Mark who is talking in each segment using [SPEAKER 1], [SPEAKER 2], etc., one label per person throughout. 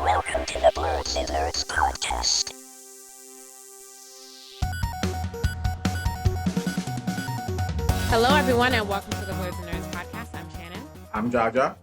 [SPEAKER 1] Welcome to the Blerds podcast.
[SPEAKER 2] Hello, everyone, and welcome to the Blerds and Nerds podcast. I'm Shannon.
[SPEAKER 3] I'm Jaja.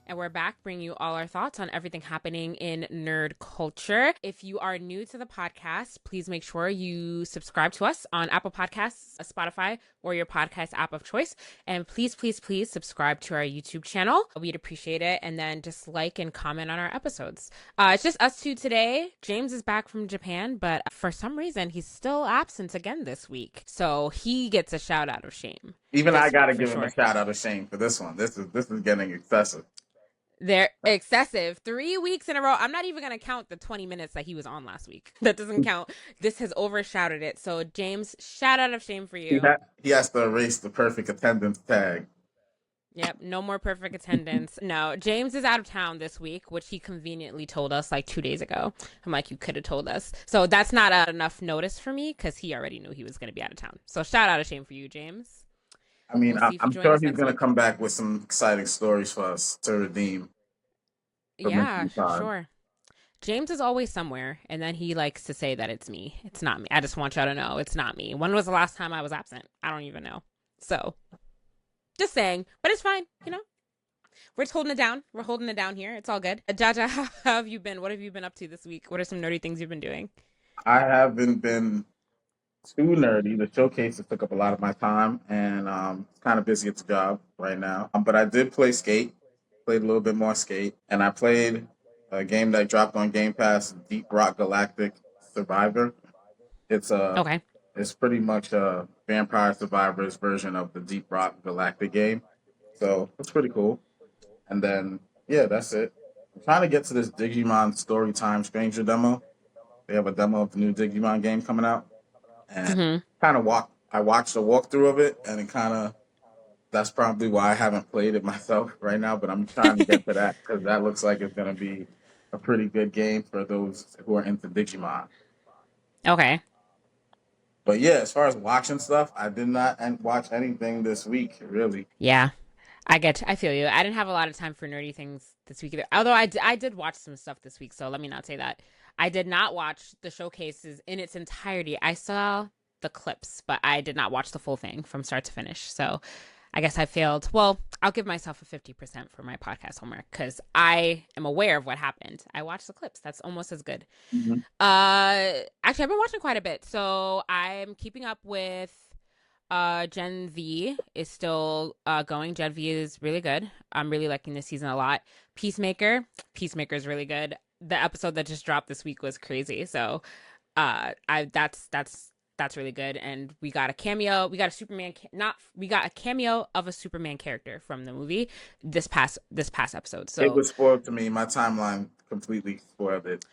[SPEAKER 2] And we're back bringing you all our thoughts on everything happening in nerd culture. If you are new to the podcast, please make sure you subscribe to us on Apple Podcasts, Spotify, or your podcast app of choice. And please, please, please subscribe to our YouTube channel. We'd appreciate it. And then just like and comment on our episodes. It's just us two today. James is back from Japan, but for some reason, he's still absent again this week. So he gets a shout out of shame.
[SPEAKER 3] Even I gotta give him a shout out of shame for this one. This is getting excessive.
[SPEAKER 2] They're excessive. 3 weeks in a row. I'm not even going to count the 20 minutes that he was on last week. That doesn't count. This has overshadowed it. So, James, shout out of shame for you.
[SPEAKER 3] He has to erase the perfect attendance tag.
[SPEAKER 2] Yep, no more perfect attendance. No, James is out of town this week, which he conveniently told us like 2 days ago. I'm like, you could have told us. So that's not enough notice for me because he already knew he was going to be out of town. So shout out of shame for you, James.
[SPEAKER 3] I mean, I'm sure he's going to come back with some exciting stories for us to redeem.
[SPEAKER 2] Yeah, sure. James is always somewhere, and then he likes to say that it's me. It's not me. I just want y'all to know it's not me. When was the last time I was absent? I don't even know. So, just saying. But it's fine, you know? We're just holding it down. We're holding it down here. It's all good. Jaja, how have you been? What have you been up to this week? What are some nerdy things you've been doing?
[SPEAKER 3] I haven't been too nerdy. The showcases took up a lot of my time, and kind of busy at the job right now. But I did play Skate, played a little bit more Skate, and I played a game that dropped on Game Pass, Deep Rock Galactic Survivor. It's It's pretty much a Vampire Survivors version of the Deep Rock Galactic game, so it's pretty cool. And then that's it. I'm trying to get to this Digimon Storytime Stranger demo. They have a demo of the new Digimon game coming out. And I watched a walkthrough of it, and that's probably why I haven't played it myself right now, but I'm trying to get to that because that looks like it's going to be a pretty good game for those who are into Digimon.
[SPEAKER 2] Okay.
[SPEAKER 3] But yeah, as far as watching stuff, I did not watch anything this week, really.
[SPEAKER 2] Yeah, I feel you. I didn't have a lot of time for nerdy things this week either. Although I did watch some stuff this week, so let me not say that. I did not watch the showcases in its entirety. I saw the clips, but I did not watch the full thing from start to finish. So I guess I failed. Well, I'll give myself a 50% for my podcast homework because I am aware of what happened. I watched the clips. That's almost as good.
[SPEAKER 3] Mm-hmm.
[SPEAKER 2] Actually, I've been watching quite a bit. So I'm keeping up with Gen V is still going. Gen V is really good. I'm really liking this season a lot. Peacemaker is really good. The episode that just dropped this week was crazy. So that's really good. And we got a cameo. We got a cameo of a Superman character from the movie this past episode. So
[SPEAKER 3] it was spoiled to me. My timeline completely spoiled it.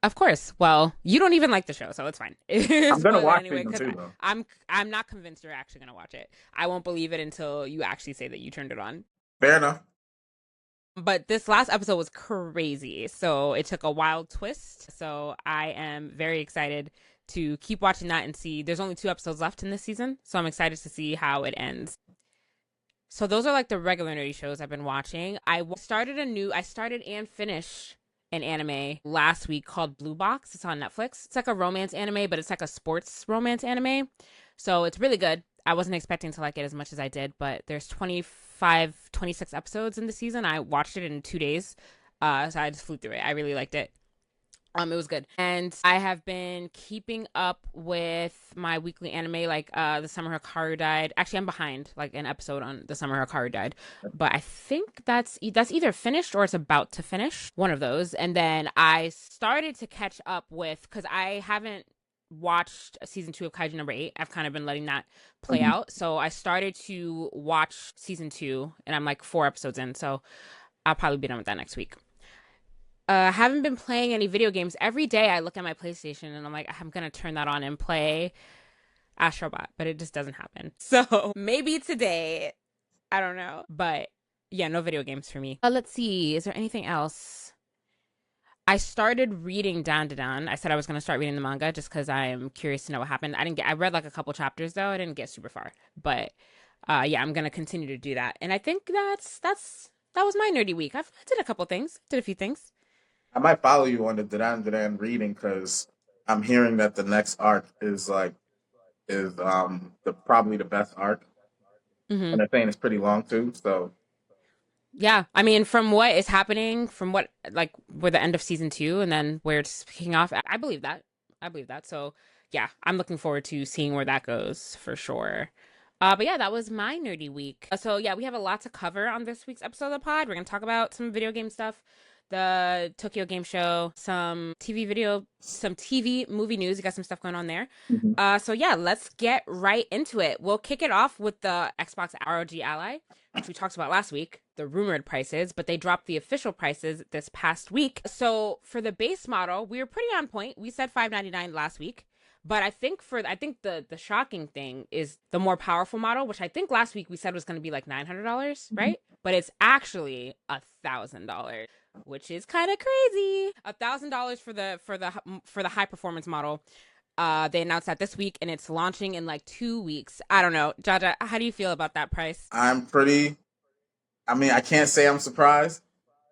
[SPEAKER 2] Of course. Well, you don't even like the show, so it's fine.
[SPEAKER 3] I'm gonna watch it too, though.
[SPEAKER 2] I'm not convinced you're actually gonna watch it. I won't believe it until you actually say that you turned it on.
[SPEAKER 3] Fair enough.
[SPEAKER 2] But this last episode was crazy, so it took a wild twist. So I am very excited to keep watching that and see. There's only 2 episodes left in this season, so I'm excited to see how it ends. So those are like the regular nerdy shows I've been watching. I started and finished an anime last week called Blue Box. It's on Netflix. It's like a romance anime, but it's like a sports romance anime. So it's really good. I wasn't expecting to like it as much as I did, but there's 26 episodes in the season. I watched it in 2 days. So I just flew through it. I really liked it. It was good. And I have been keeping up with my weekly anime, like The Summer Hikaru Died. Actually, I'm behind like an episode on The Summer Hikaru Died. But I think that's either finished or it's about to finish. One of those. And then I started to catch up with, because I haven't watched season 2 of Kaiju number 8. I've kind of been letting that play out. So I started to watch season 2 and I'm like 4 episodes in. So I'll probably be done with that next week. Haven't been playing any video games. Every day I look at my PlayStation and I'm like, I'm going to turn that on and play Astrobot, but it just doesn't happen. So maybe today, I don't know. But yeah, no video games for me. Let's see. Is there anything else? I started reading Dan. I said I was going to start reading the manga just because I'm curious to know what happened. I read like a couple chapters though. I didn't get super far, but yeah, I'm going to continue to do that. And I think that was my nerdy week. I did a couple things, did a few things.
[SPEAKER 3] I might follow you on the Duran reading because I'm hearing that the next arc is the probably the best arc,
[SPEAKER 2] Hmm.
[SPEAKER 3] and they're saying it's pretty long too. So
[SPEAKER 2] Yeah, I mean, from what is happening, from what like we're the end of season two, and then where it's kicking off, I believe that. I believe that. So yeah, I'm looking forward to seeing where that goes for sure. But yeah, that was my nerdy week. So yeah, we have a lot to cover on this week's episode of the pod. We're gonna talk about some video game stuff, the Tokyo Game Show, some TV video, some TV movie news. You got some stuff going on there.
[SPEAKER 3] mhm.
[SPEAKER 2] So yeah, let's get right into it. We'll kick it off with the Xbox ROG Ally, which we talked about last week, the rumored prices, but they dropped the official prices this past week. So for the base model, we were pretty on point. We said $599 last week. But I think the shocking thing is the more powerful model, which I think last week we said was going to be like $900, right? But it's actually $1,000, which is kind of crazy. $1,000 for the high performance model. They announced that this week, and it's launching in like 2 weeks. I don't know, Jaja, how do you feel about that price?
[SPEAKER 3] I'm pretty. I mean, I can't say I'm surprised,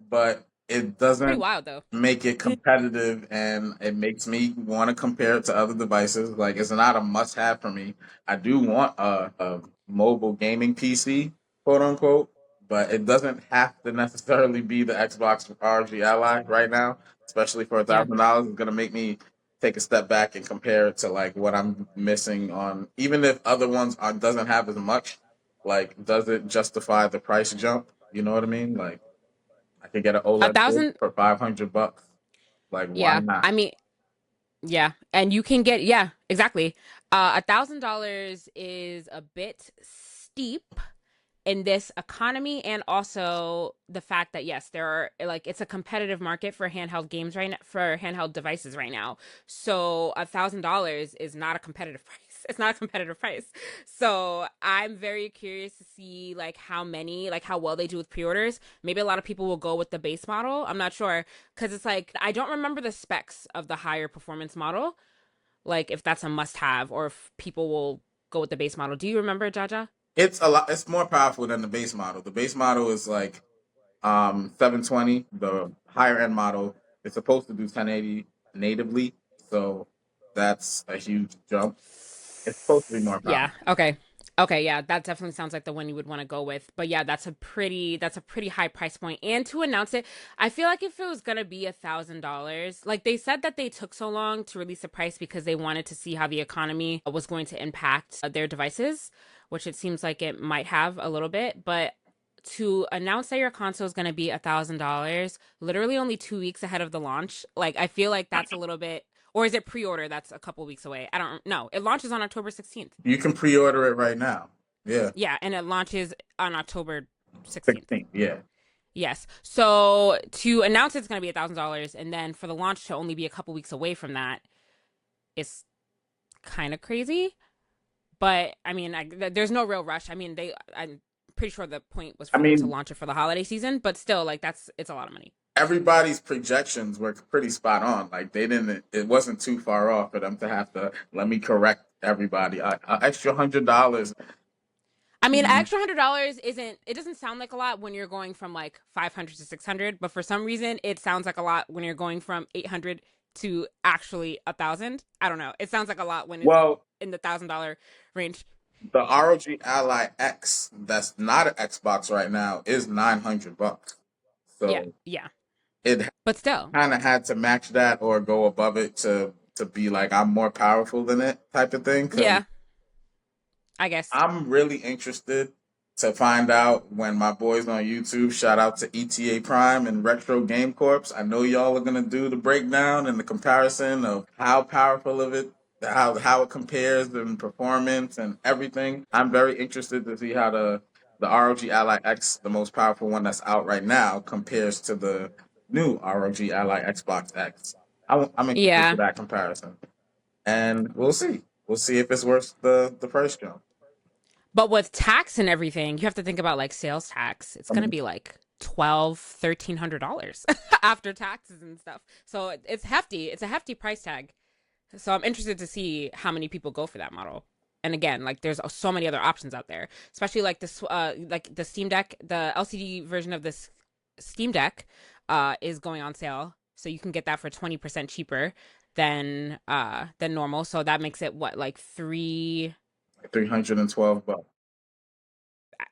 [SPEAKER 3] but it
[SPEAKER 2] Pretty
[SPEAKER 3] doesn't
[SPEAKER 2] wild though.
[SPEAKER 3] make it competitive, and it makes me want to compare it to other devices. Like, it's not a must-have for me. I do want a mobile gaming PC, quote unquote, but it doesn't have to necessarily be the Xbox RG Ally right now. Especially for a
[SPEAKER 2] Yeah.
[SPEAKER 3] $1,000, it's gonna make me take a step back and compare it to like what I'm missing on. Even if other ones doesn't have as much, like, does it justify the price jump? You know what I mean? Like, I could get an
[SPEAKER 2] A
[SPEAKER 3] OLED board
[SPEAKER 2] thousand.
[SPEAKER 3] for $500. Like, why
[SPEAKER 2] Yeah.
[SPEAKER 3] not?
[SPEAKER 2] I mean, yeah. And you can get, yeah, exactly. $1,000 is a bit steep in this economy, and also the fact that yes, there are like it's a competitive market for handheld games right now, for handheld devices right now. So $1,000 is not a competitive price. It's not a competitive price. So I'm very curious to see like how well they do with pre-orders. Maybe a lot of people will go with the base model. I'm not sure, because it's like I don't remember the specs of the higher performance model, like if that's a must-have or if people will go with the base model. Do you remember, Jaja?
[SPEAKER 3] It's a lot. It's more powerful than the base model. The base model is like 720. The higher end model is supposed to do 1080 natively, so that's a huge jump. It's supposed to be more
[SPEAKER 2] Yeah.
[SPEAKER 3] powerful.
[SPEAKER 2] Okay. Okay, yeah, that definitely sounds like the one you would want to go with. But yeah, that's a pretty high price point. And to announce it, I feel like if it was gonna be $1,000, like they said that they took so long to release the price because they wanted to see how the economy was going to impact their devices, which it seems like it might have a little bit. But to announce that your console is gonna be $1,000, literally only 2 weeks ahead of the launch, like I feel like that's a little bit. Or is it pre-order that's a couple weeks away? I don't know. It launches on October 16th.
[SPEAKER 3] You can pre-order it right now. Yeah,
[SPEAKER 2] Yeah, and it launches on October 16th.
[SPEAKER 3] 16. Yeah,
[SPEAKER 2] Yes. So to announce it's going to be $1,000, and then for the launch to only be a couple weeks away from that, it's kind of crazy. But I mean, there's no real rush. I mean, I'm pretty sure the point was
[SPEAKER 3] I
[SPEAKER 2] for them to
[SPEAKER 3] mean,
[SPEAKER 2] launch it for the holiday season, but still, like it's a lot of money.
[SPEAKER 3] everybody's projections were pretty spot on. Like, they didn't. It wasn't too far off for them to have to. Let me correct everybody. Extra $100.
[SPEAKER 2] I mean, extra $100 isn't. It doesn't sound like a lot when you're going from like 500 to 600, but for some reason, it sounds like a lot when you're going from 800 to actually 1,000. I don't know. It sounds like a lot when it's
[SPEAKER 3] Well,
[SPEAKER 2] in the $1,000 range.
[SPEAKER 3] the ROG Ally X, that's not an Xbox right now, is $900.
[SPEAKER 2] Yeah,
[SPEAKER 3] So
[SPEAKER 2] yeah,
[SPEAKER 3] it
[SPEAKER 2] but still,
[SPEAKER 3] kind of had to match that or go above it to be like, I'm more powerful than it type of thing. Because
[SPEAKER 2] yeah, I guess.
[SPEAKER 3] I'm really interested to find out when my boys on YouTube, shout out to ETA Prime and Retro Game Corps. I know y'all are gonna do the breakdown and the comparison of how powerful of it, how it compares in performance and everything. I'm very interested to see how the ROG Ally X, the most powerful one that's out right now, compares to the new ROG Ally Xbox X. I'm interested for
[SPEAKER 2] Yeah,
[SPEAKER 3] that comparison, and we'll see. We'll see if it's worth the price jump.
[SPEAKER 2] but with tax and everything, you have to think about like sales tax. It's gonna be like 1,200, $1,300 after taxes and stuff. So it's hefty. It's a hefty price tag. So I'm interested to see how many people go for that model. And again, like there's so many other options out there, especially like this, like the Steam Deck, the LCD version of this Steam Deck, is going on sale. So you can get that for 20% cheaper than normal. So that makes it what, like
[SPEAKER 3] $312.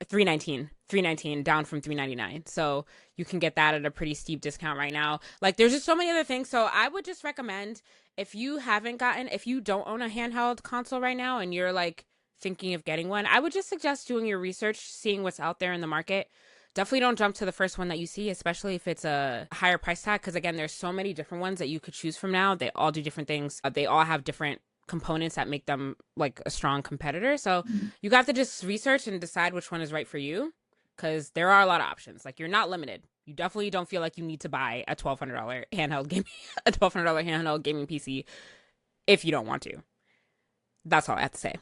[SPEAKER 2] 319 down from 399. So you can get that at a pretty steep discount right now. Like there's just so many other things. So I would just recommend, if you don't own a handheld console right now and you're like thinking of getting one, I would just suggest doing your research, seeing what's out there in the market. Definitely don't jump to the first one that you see, especially if it's a higher price tag, because again, there's so many different ones that you could choose from now. They all do different things. They all have different components that make them like a strong competitor. So you got to just research and decide which one is right for you, because there are a lot of options. Like you're not limited. You definitely don't feel like you need to buy a $1,200 handheld gaming PC if you don't want to. That's all I have to say.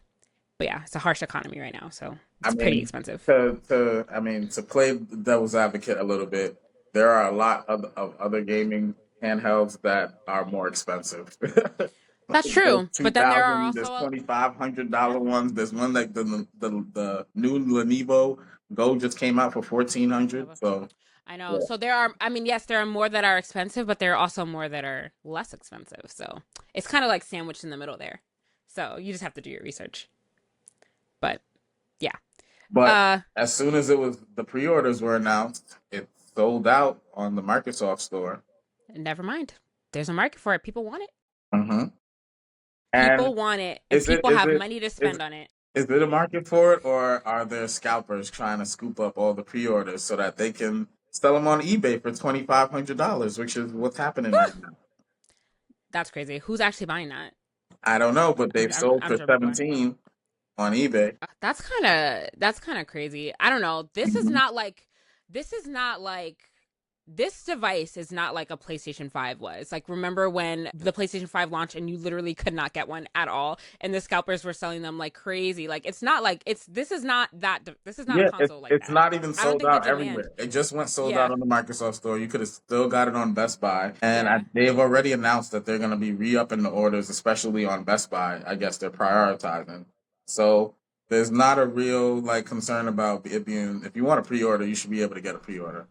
[SPEAKER 2] But yeah, it's a harsh economy right now, so it's pretty expensive.
[SPEAKER 3] To play devil's advocate a little bit, there are a lot of other gaming handhelds that are more expensive.
[SPEAKER 2] That's true, but then there are
[SPEAKER 3] There's
[SPEAKER 2] also
[SPEAKER 3] $2,500 ones. There's one like the new Lenovo Go just came out for $1,400. So
[SPEAKER 2] I know.
[SPEAKER 3] yeah.
[SPEAKER 2] So there are, I mean, yes, there are more that are expensive, but there are also more that are less expensive. So it's kind of like sandwiched in the middle there. So you just have to do your research. But yeah.
[SPEAKER 3] But as soon as the pre-orders were announced, it sold out on the Microsoft store.
[SPEAKER 2] Never mind. There's a market for it. People want it.
[SPEAKER 3] Mm-hmm.
[SPEAKER 2] People want it, and people have money to spend on it.
[SPEAKER 3] Is it a market for it, or are there scalpers trying to scoop up all the pre-orders so that they can sell them on eBay for $2,500, which is what's happening right now?
[SPEAKER 2] That's crazy. Who's actually buying that?
[SPEAKER 3] I don't know, but they've sold for 17 on eBay.
[SPEAKER 2] That's kind of crazy. I don't know. This is not like this device is not like a PlayStation 5 was. Like, remember when the PlayStation 5 launched and you literally could not get one at all, and the scalpers were selling them like crazy? Like, it's not like this is not a console like that.
[SPEAKER 3] It's not even sold out everywhere. It just went sold out on the Microsoft store. You could have still got it on Best Buy, and they've already announced that they're going to be re-upping the orders, especially on Best Buy. I guess they're prioritizing. So there's not a real like concern about it being. If you want a pre-order, you should be able to get a pre-order.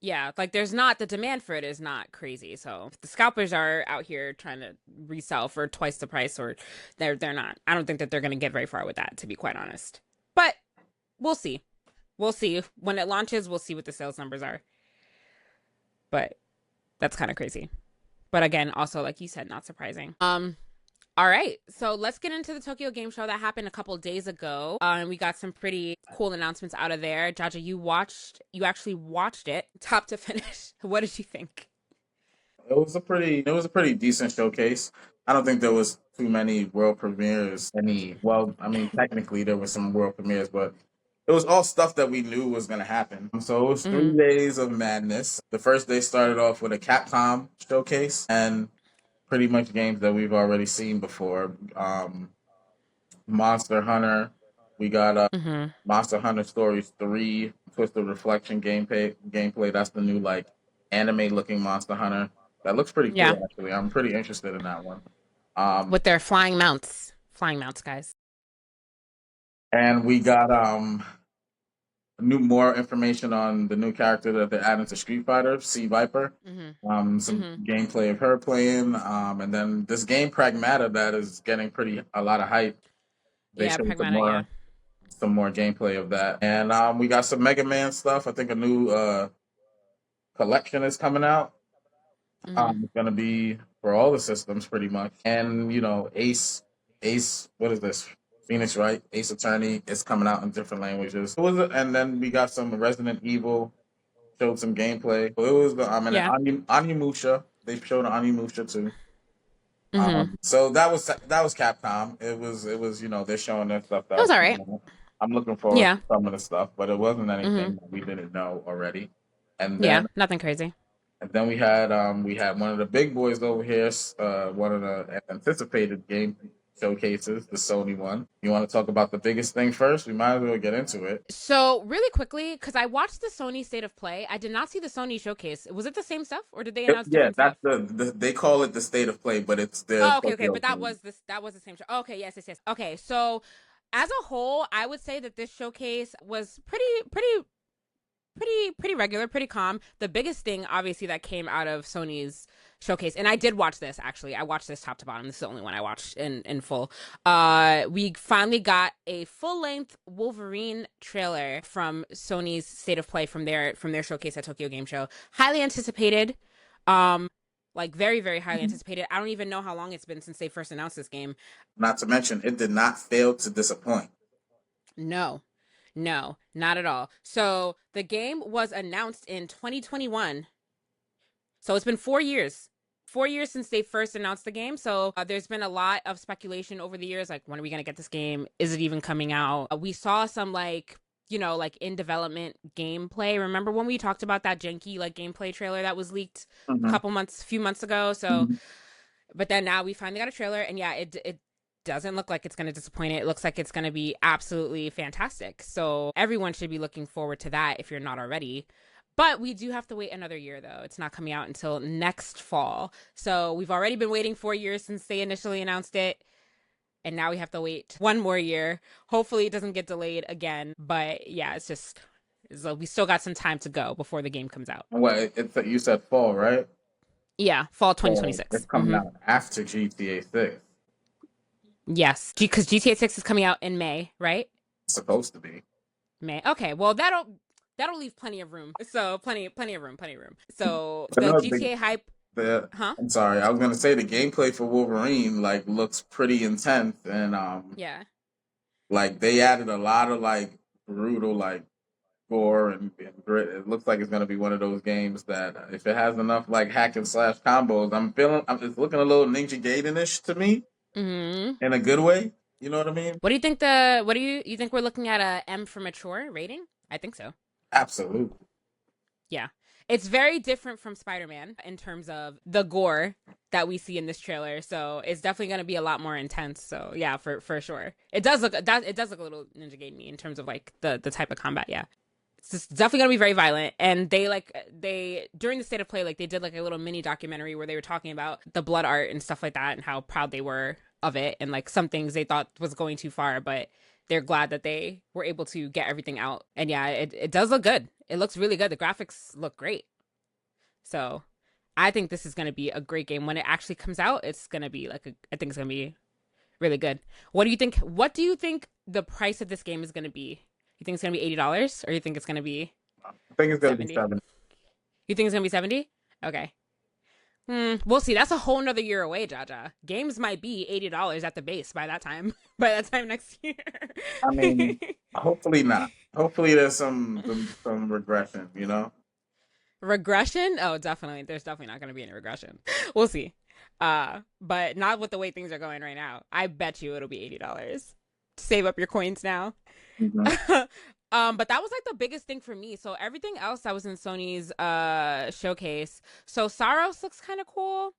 [SPEAKER 2] Yeah, like there's not, the demand for it is not crazy. So if the scalpers are out here trying to resell for twice the price, or they're not. I don't think that they're going to get very far with that, to be quite honest. But we'll see. We'll see. When it launches, we'll see what the sales numbers are. But that's kind of crazy. But again, also, like you said, not surprising. All right, so let's get into the Tokyo Game Show that happened a couple days ago. And we got some pretty cool announcements out of there. Jaja, you actually watched it top to finish. What did you think?
[SPEAKER 3] It was a pretty decent showcase. I don't think there was too many world premieres. Technically there were some world premieres, but it was all stuff that we knew was going to happen. So it was 3 days of madness. The first day started off with a Capcom showcase, and pretty much games that we've already seen before. Monster Hunter. We got Monster Hunter Stories 3, Twisted Reflection gameplay. That's the new like anime looking Monster Hunter. That looks pretty cool actually. I'm pretty interested in that one.
[SPEAKER 2] With their flying mounts, guys.
[SPEAKER 3] And we got more information on the new character that they're adding to Street Fighter, Sea Viper. Some gameplay of her playing, and then this game Pragmata that is getting a lot of hype. They showed some more gameplay of that, and we got some Mega Man stuff. I think a new collection is coming out. It's gonna be for all the systems pretty much, and Ace. What is this? Phoenix Wright, Ace Attorney is coming out in different languages. And then we got some Resident Evil, showed some gameplay. So it was Onimusha. They showed Onimusha too. So that was Capcom. It was they're showing their stuff. That
[SPEAKER 2] was all right.
[SPEAKER 3] I'm looking forward to some of the stuff, but it wasn't anything that we didn't know already. And then,
[SPEAKER 2] nothing crazy.
[SPEAKER 3] And then we had one of the big boys over here, one of the anticipated game showcases, the Sony one. You want to talk about the biggest thing first? We might as well get into it.
[SPEAKER 2] So really quickly, because I watched the Sony State of Play, I did not see the Sony showcase. Was it the same stuff, or did they announce different stuff?
[SPEAKER 3] They call it the State of Play, but it's the
[SPEAKER 2] okay, but that was the same show. Okay, yes. Okay, so as a whole, I would say that this showcase was pretty pretty regular, pretty calm. The biggest thing, obviously, that came out of Sony's showcase, and I did watch this actually. I watched this top to bottom. This is the only one I watched in full. We finally got a full length Wolverine trailer from Sony's State of Play from their showcase at Tokyo Game Show. Highly anticipated. Like very, very highly anticipated. I don't even know how long it's been since they first announced this game.
[SPEAKER 3] Not to mention, it did not fail to disappoint.
[SPEAKER 2] No, not at all. So the game was announced in 2021. So it's been 4 years. 4 years since they first announced the game. So there's been a lot of speculation over the years. Like, when are we going to get this game? Is it even coming out? We saw some like in development gameplay. Remember when we talked about that janky like gameplay trailer that was leaked a few months ago? So, but then now we finally got a trailer, and yeah, it doesn't look like it's going to disappoint. It looks like it's going to be absolutely fantastic. So everyone should be looking forward to that if you're not already. But we do have to wait another year, though. It's not coming out until next fall. So we've already been waiting 4 years since they initially announced it. And now we have to wait one more year. Hopefully it doesn't get delayed again. But yeah, we still got some time to go before the game comes out.
[SPEAKER 3] What, you said fall, right?
[SPEAKER 2] Yeah, fall 2026.
[SPEAKER 3] It's coming out after GTA 6.
[SPEAKER 2] Yes, because GTA 6 is coming out in May, right?
[SPEAKER 3] It's supposed to be.
[SPEAKER 2] May. Okay, well that'll leave plenty of room. So plenty of room. So the GTA hype.
[SPEAKER 3] I'm sorry, I was gonna say the gameplay for Wolverine like looks pretty intense, and
[SPEAKER 2] yeah,
[SPEAKER 3] like they added a lot of like brutal like gore and grit. It looks like it's gonna be one of those games that if it has enough like hack and slash combos, it's looking a little Ninja Gaiden-ish to me. In a good way, you know what I mean?
[SPEAKER 2] What do you think you think we're looking at a M for mature rating? I think so.
[SPEAKER 3] Absolutely.
[SPEAKER 2] Yeah. It's very different from Spider-Man in terms of the gore that we see in this trailer. So it's definitely going to be a lot more intense. So yeah, for sure. It does look a little Ninja Gaiden-y in terms of like the type of combat. Yeah. It's definitely going to be very violent. And they during the State of Play, like they did like a little mini documentary where they were talking about the blood art and stuff like that and how proud they were of it. And like some things they thought was going too far, but they're glad that they were able to get everything out. And yeah, it does look good. It looks really good. The graphics look great. So I think this is going to be a great game. When it actually comes out, it's going to be I think it's going to be really good. What do you think? What do you think the price of this game is going to be? You think it's going to be $80, or you think it's going to be
[SPEAKER 3] I think it's going to be 70.
[SPEAKER 2] You think it's going to be 70? Okay. We'll see. That's a whole nother year away, Jaja. Games might be $80 at the base by that time. By that time next year.
[SPEAKER 3] I mean, hopefully not. Hopefully there's some regression, you know?
[SPEAKER 2] Regression? Oh, definitely. There's definitely not going to be any regression. We'll see. But not with the way things are going right now. I bet you it'll be $80. Save up your coins now. But that was like the biggest thing for me. So everything else that was in Sony's showcase. So Saros looks kind of cool.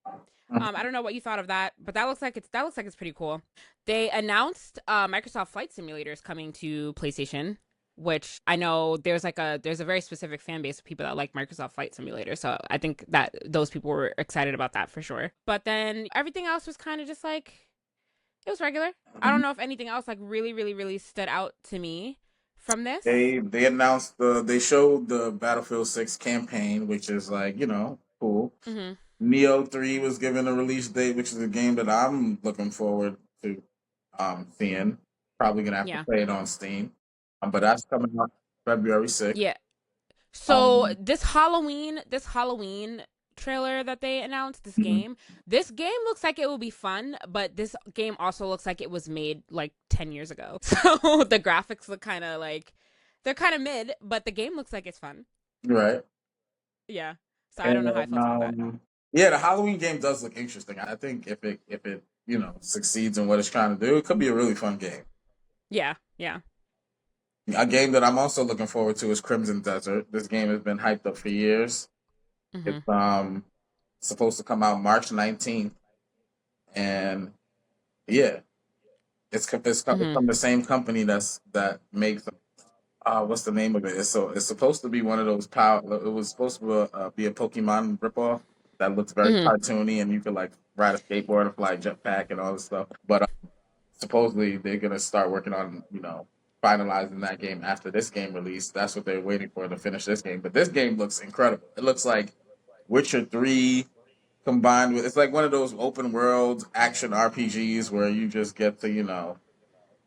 [SPEAKER 2] I don't know what you thought of that, but that looks like it's pretty cool. They announced Microsoft Flight Simulator is coming to PlayStation, which I know there's a very specific fan base of people that like Microsoft Flight Simulator. So I think that those people were excited about that for sure. But then everything else was kind of just like, it was regular. I don't know if anything else like really, really, really stood out to me from this.
[SPEAKER 3] They announced they showed the Battlefield 6 campaign, which is like, you know, cool. Neo 3 was given a release date, which is a game that I'm looking forward to seeing. Probably gonna have to play it on Steam. But that's coming out February 6th.
[SPEAKER 2] Yeah. So this Halloween trailer that they announced, this game looks like it will be fun, but this game also looks like it was made like 10 years ago. So the graphics look kind of like they're kind of mid, but the game looks like it's fun.
[SPEAKER 3] Right.
[SPEAKER 2] Yeah. So I don't know how I feel about that.
[SPEAKER 3] Yeah, the Halloween game does look interesting. I think if it you know succeeds in what it's trying to do, it could be a really fun game.
[SPEAKER 2] Yeah. Yeah.
[SPEAKER 3] A game that I'm also looking forward to is Crimson Desert. This game has been hyped up for years. It's supposed to come out March 19th, and yeah, it's from the same company that makes what's the name of it? It's supposed to be one of those It was supposed to be a Pokemon ripoff that looks very cartoony, and you could like ride a skateboard and fly a jetpack and all this stuff. But supposedly they're gonna start working on finalizing that game after this game release. That's what they're waiting for to finish this game. But this game looks incredible. It looks like Witcher 3 combined with, it's like one of those open world action RPGs where you just get to,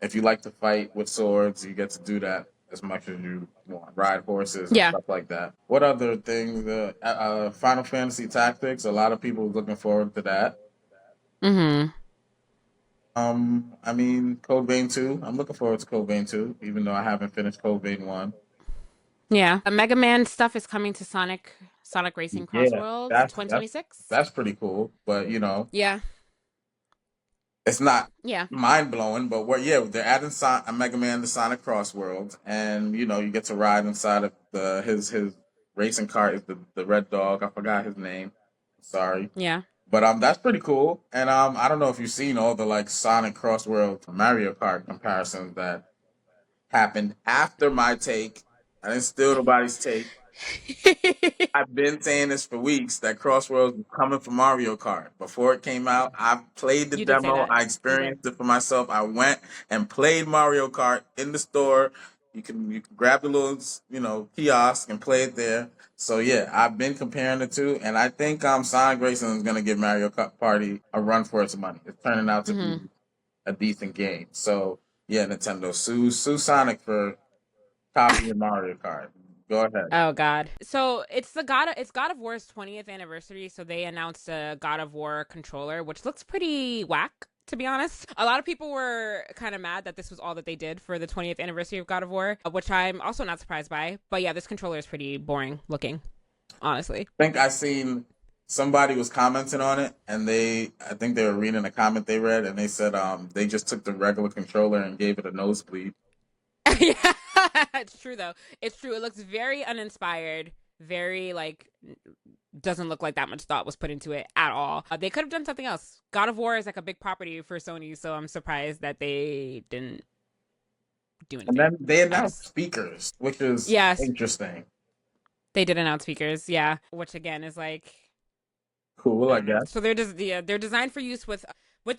[SPEAKER 3] if you like to fight with swords, you get to do that as much as you want. Ride horses and
[SPEAKER 2] Yeah.
[SPEAKER 3] stuff like that. What other things? Final Fantasy Tactics. A lot of people are looking forward to that.
[SPEAKER 2] Mm-hmm.
[SPEAKER 3] I mean, Code Vein 2. I'm looking forward to Code Vein 2, even though I haven't finished Code Vein 1.
[SPEAKER 2] Yeah. The Mega Man stuff is coming to Sonic Racing Cross
[SPEAKER 3] Yeah,
[SPEAKER 2] Worlds
[SPEAKER 3] that's
[SPEAKER 2] 2026.
[SPEAKER 3] that's pretty cool. But
[SPEAKER 2] Yeah.
[SPEAKER 3] it's not
[SPEAKER 2] Yeah.
[SPEAKER 3] mind blowing. But they're adding a Mega Man to Sonic Cross World, and you get to ride inside of his racing car is the Red Dog. I forgot his name. Sorry.
[SPEAKER 2] Yeah.
[SPEAKER 3] But that's pretty cool. And I don't know if you've seen all the like Sonic Cross World Mario Kart comparisons that happened after my take. I didn't steal nobody's take. I've been saying this for weeks that Crossroads was coming for Mario Kart. Before it came out, I played the
[SPEAKER 2] You did say
[SPEAKER 3] demo.
[SPEAKER 2] that.
[SPEAKER 3] I
[SPEAKER 2] You did.
[SPEAKER 3] experienced it for myself. I went and played Mario Kart in the store. You can grab the little kiosk and play it there. So yeah, I've been comparing the two, and I think Sonic Racing is going to give Mario Kart Party a run for its money. It's turning out to
[SPEAKER 2] Mm-hmm.
[SPEAKER 3] be a decent game. So yeah, Nintendo, sue Sonic for copying Mario Kart. Go ahead.
[SPEAKER 2] Oh God! So it's God of War's 20th anniversary. So they announced a God of War controller, which looks pretty whack, to be honest. A lot of people were kind of mad that this was all that they did for the 20th anniversary of God of War, which I'm also not surprised by. But yeah, this controller is pretty boring looking, honestly.
[SPEAKER 3] I think I seen somebody was commenting on it, and I think they were reading a comment they read, and they said they just took the regular controller and gave it a nosebleed.
[SPEAKER 2] Yeah, it's true though. It's true. It looks very uninspired. Very doesn't look like that much thought was put into it at all. They could have done something else. God of War is like a big property for Sony, so I'm surprised that they didn't do anything.
[SPEAKER 3] And then they announced speakers, which is interesting.
[SPEAKER 2] They did announce speakers, yeah, which again is like
[SPEAKER 3] cool, I guess.
[SPEAKER 2] So they're designed for use with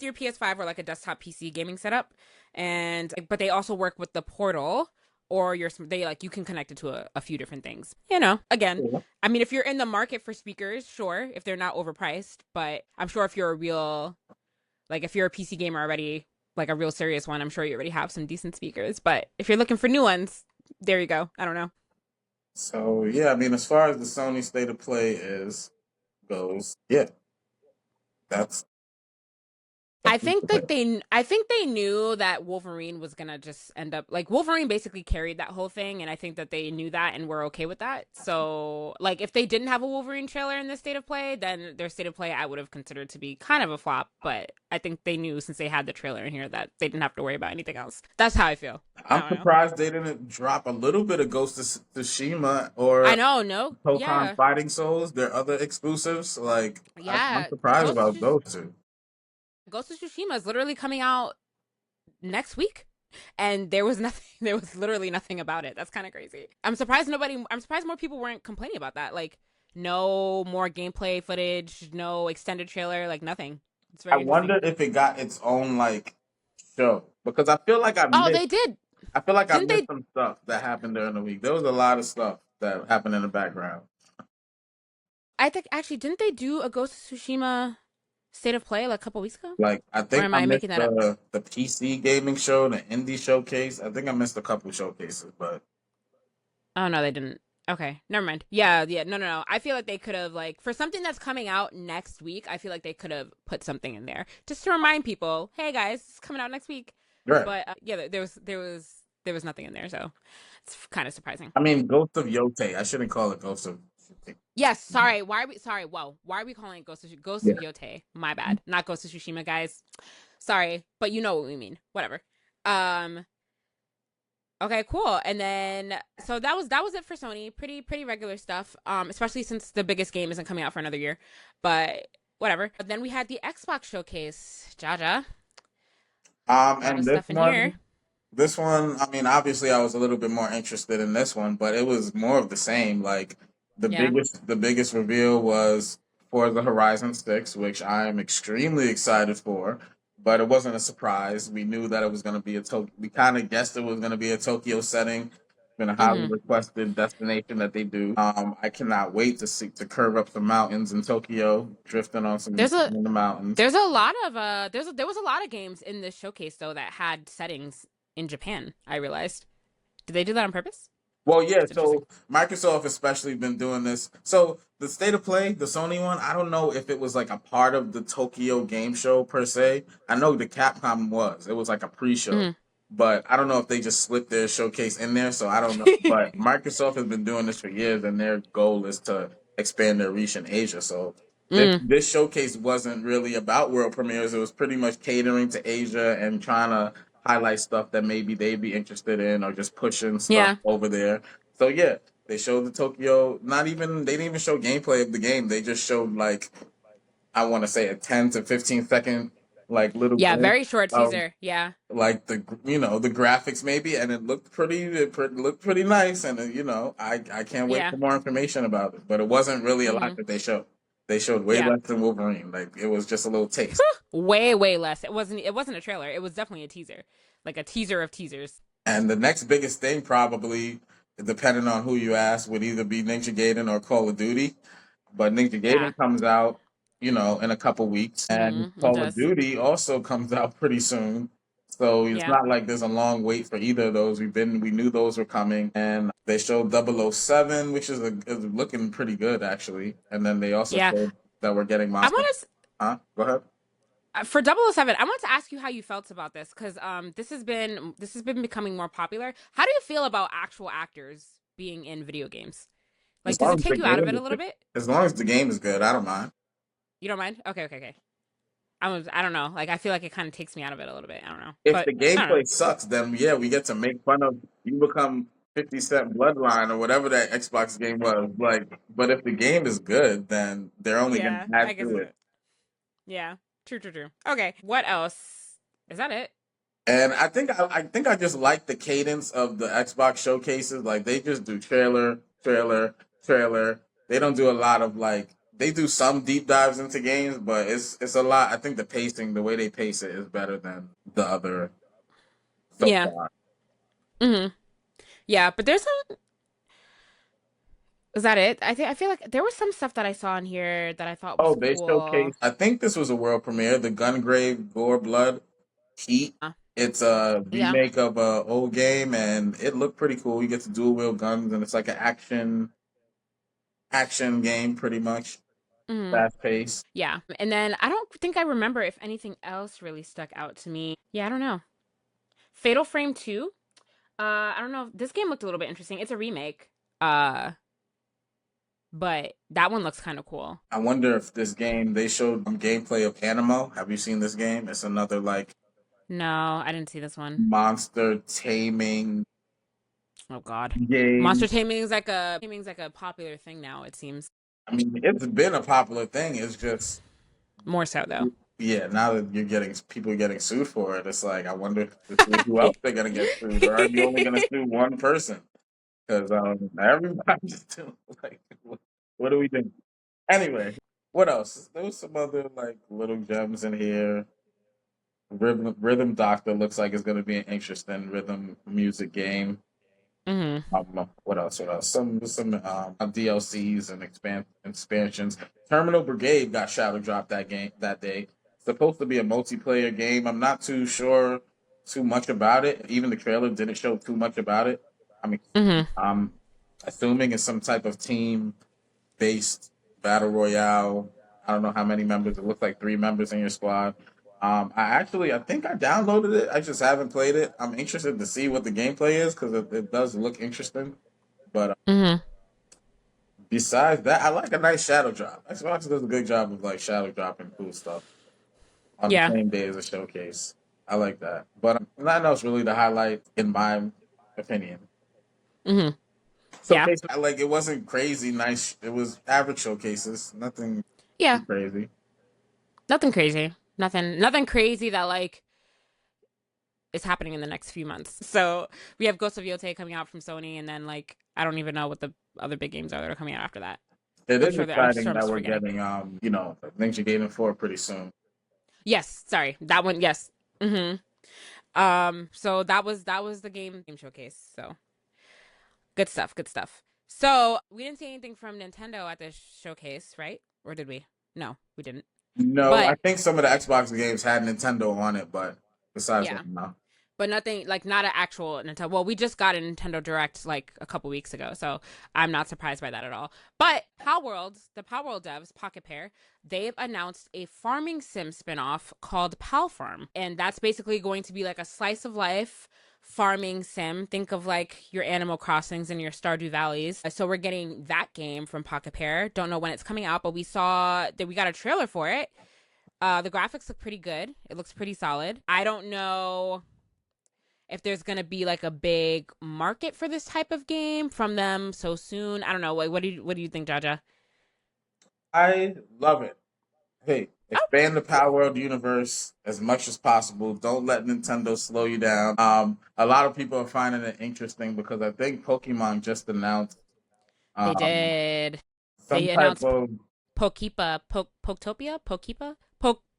[SPEAKER 2] your PS5 or like a desktop PC gaming setup, but they also work with the Portal or you can connect it to a few different things. Again, cool. I mean, if you're in the market for speakers, sure, if they're not overpriced, but I'm sure if you're if you're a PC gamer already, like a real serious one, I'm sure you already have some decent speakers. But if you're looking for new ones, there you go. I don't know.
[SPEAKER 3] So yeah, I mean, as far as the Sony state of play goes, yeah, that's
[SPEAKER 2] I think they knew that Wolverine was gonna just end up Wolverine basically carried that whole thing, and I think that they knew that and were okay with that. So if they didn't have a Wolverine trailer in this state of play, then their state of play I would have considered to be kind of a flop. But I think they knew, since they had the trailer in here, that they didn't have to worry about anything else. That's how I feel.
[SPEAKER 3] I'm surprised they didn't drop a little bit of Ghost of Tsushima or Pokemon Fighting Souls, their other exclusives. I'm surprised about those two.
[SPEAKER 2] Ghost of Tsushima is literally coming out next week, and there was literally nothing about it. That's kind of crazy. I'm surprised more people weren't complaining about that. No more gameplay footage, no extended trailer, nothing. It's very
[SPEAKER 3] wonder if it got its own show, because I feel like
[SPEAKER 2] they did.
[SPEAKER 3] I feel like I missed some stuff that happened during the week. There was a lot of stuff that happened in the background.
[SPEAKER 2] I think actually, didn't they do a Ghost of Tsushima state of play a couple weeks ago?
[SPEAKER 3] I think
[SPEAKER 2] am I making that up?
[SPEAKER 3] The PC gaming show, the indie showcase. I think I missed a couple showcases, but
[SPEAKER 2] oh no, they didn't. Okay, never mind. Yeah, no. I feel like they could have for something that's coming out next week. I feel like they could have put something in there just to remind people, hey guys, it's coming out next week.
[SPEAKER 3] Right.
[SPEAKER 2] But there was nothing in there, so it's kind of surprising.
[SPEAKER 3] I mean, Ghost of Yote. I shouldn't call it Ghost of.
[SPEAKER 2] Yes, sorry. Why are we calling it Ghost of Yote? My bad. Not Ghost of Tsushima, guys. Sorry, but you know what we mean. Whatever. Okay, cool. And then so that was it for Sony. Pretty regular stuff. Especially since the biggest game isn't coming out for another year. But whatever. But then we had the Xbox showcase, Jaja.
[SPEAKER 3] And this one, I mean, obviously I was a little bit more interested in this one, but it was more of the same. The biggest reveal was Forza Horizon 6, which I am extremely excited for. but it wasn't a surprise. We knew that it was going to be we kind of guessed it was going to be a Tokyo setting. Been a highly requested destination that they do. I cannot wait to curve up some mountains in Tokyo, drifting on some
[SPEAKER 2] There's a
[SPEAKER 3] in the mountains.
[SPEAKER 2] there's a lot of there was a lot of games in this showcase though that had settings in Japan. I realized. Did they do that on purpose?
[SPEAKER 3] Well, yeah, so Microsoft especially been doing this. So the State of Play, the Sony one, I don't know if it was like a part of the Tokyo Game Show per se. I know the Capcom was. It was like a pre-show. But I don't know if they just slipped their showcase in there, so I don't know. But Microsoft has been doing this for years, and their goal is to expand their reach in Asia. So this showcase wasn't really about world premieres. It was pretty much catering to Asia and trying to highlight stuff that maybe they'd be interested in or just pushing stuff over there. So yeah, they showed the Tokyo, they didn't even show gameplay of the game. They just showed like, I want to say a 10 to 15 second like little
[SPEAKER 2] very short teaser.
[SPEAKER 3] Like the graphics maybe, and it looked pretty nice, and I can't wait for more information about it. But it wasn't really a lot that they showed. They showed way less than Wolverine. Like it was just a little taste.
[SPEAKER 2] way less. It wasn't a trailer. It was definitely a teaser. Like a teaser of teasers.
[SPEAKER 3] And the next biggest thing probably, depending on who you ask, would either be Ninja Gaiden or Call of Duty. But Ninja Gaiden comes out, in a couple weeks, and Call of Duty also comes out pretty soon. So it's not like there's a long wait for either of those. We knew those were coming, and they showed 007, which is looking pretty good actually. And then they also showed that we're getting Monster. Go ahead.
[SPEAKER 2] For 007, I want to ask you how you felt about this, because this has been becoming more popular. How do you feel about actual actors being in video games? Like, does it take you out of it a little bit?
[SPEAKER 3] As long as the game is good, I don't mind.
[SPEAKER 2] You don't mind? Okay. I don't know. Like, I feel like it kind of takes me out of it a little bit. I don't know.
[SPEAKER 3] If the gameplay sucks, then we get to make fun of you. Become 50 Cent Bloodline or whatever that Xbox game was. Like, but if the game is good, then they're only going to add to it.
[SPEAKER 2] Yeah. True. Okay. What else? Is that it?
[SPEAKER 3] And I think I just like the cadence of the Xbox showcases. Like they just do trailer. They don't do a lot of they do some deep dives into games, but it's a lot. I think the pacing, the way they pace it, is better than the other. Far.
[SPEAKER 2] Yeah, but there's some. Is that it? I feel like there was some stuff that I saw in here that I thought was
[SPEAKER 3] they
[SPEAKER 2] cool.
[SPEAKER 3] showcased. I think this was a world premiere. The Gungrave Gore Blood Heat. It's a remake of an old game, and it looked pretty cool. You get to dual wield guns, and it's like an action game, pretty much. Fast paced.
[SPEAKER 2] Yeah, and then I don't think I remember if anything else really stuck out to me. Yeah, I don't know. Fatal Frame 2. I don't know. This game looked a little bit interesting. It's a remake. But that one looks kind of cool.
[SPEAKER 3] I wonder if this game, they showed gameplay of Animo. Have you seen this game? It's another
[SPEAKER 2] No, I didn't see this one.
[SPEAKER 3] Monster taming.
[SPEAKER 2] Oh God.
[SPEAKER 3] Game.
[SPEAKER 2] Monster taming is like a popular thing now, it seems.
[SPEAKER 3] I mean, it's been a popular thing. It's just
[SPEAKER 2] more so though.
[SPEAKER 3] Yeah, now that people are getting sued for it, it's like I wonder who else they're gonna get sued, or are you only gonna sue one person? Because everybody's doing what are we doing? Anyway, what else? There was some other little gems in here. Rhythm Doctor looks like it's gonna be an interesting rhythm music game. What else? Some DLCs and expansions. Terminal Brigade got shadow dropped that day. Supposed to be a multiplayer game. I'm not too sure too much about it. Even the trailer didn't show too much about it. I mean, I'm assuming it's some type of team-based battle royale. I don't know how many members. It looks like 3 members in your squad. I think I downloaded it. I just haven't played it. I'm interested to see what the gameplay is because it does look interesting. But besides that, I like a nice shadow drop. Xbox does a good job of shadow dropping cool stuff on the same day as a showcase. I like that. But nothing else really to highlight in my opinion. So it wasn't crazy nice. It was average showcases. Nothing crazy.
[SPEAKER 2] Nothing crazy. Nothing crazy that is happening in the next few months. So we have Ghost of Yotei coming out from Sony, and then I don't even know what the other big games are that are coming out after that.
[SPEAKER 3] It is exciting that we're getting Ninja Gaiden 4 pretty soon.
[SPEAKER 2] Yes, sorry. That one, yes. So that was the game showcase. So good stuff, good stuff. So we didn't see anything from Nintendo at the showcase, right? Or did we? No, we didn't.
[SPEAKER 3] No, I
[SPEAKER 2] But
[SPEAKER 3] think some of the Xbox games had Nintendo on it, but besides
[SPEAKER 2] yeah,
[SPEAKER 3] that, no.
[SPEAKER 2] but nothing like not an actual Nintendo. Well, we just got a Nintendo Direct like a couple weeks ago, so I'm not surprised by that at all. But the Power World devs, Pocket Pair, they've announced a farming sim spinoff called Palfarm, and that's basically going to be like a slice of life farming sim. Think of like your Animal Crossings and your Stardew Valleys. So we're getting that game from Pocket Pair. Don't know when it's coming out, but we saw that we got a trailer for it. The graphics look pretty good. It looks pretty solid. I don't know if there's gonna be like a big market for this type of game from them so soon. I don't know. What do you think, Jaja?
[SPEAKER 3] I love it. Hey,
[SPEAKER 2] Oh,
[SPEAKER 3] expand the Power World universe as much as possible. Don't let Nintendo slow you down. A lot of people are finding it interesting because I think Pokemon just announced
[SPEAKER 2] they
[SPEAKER 3] um,
[SPEAKER 2] did.
[SPEAKER 3] some
[SPEAKER 2] They
[SPEAKER 3] type
[SPEAKER 2] announced
[SPEAKER 3] of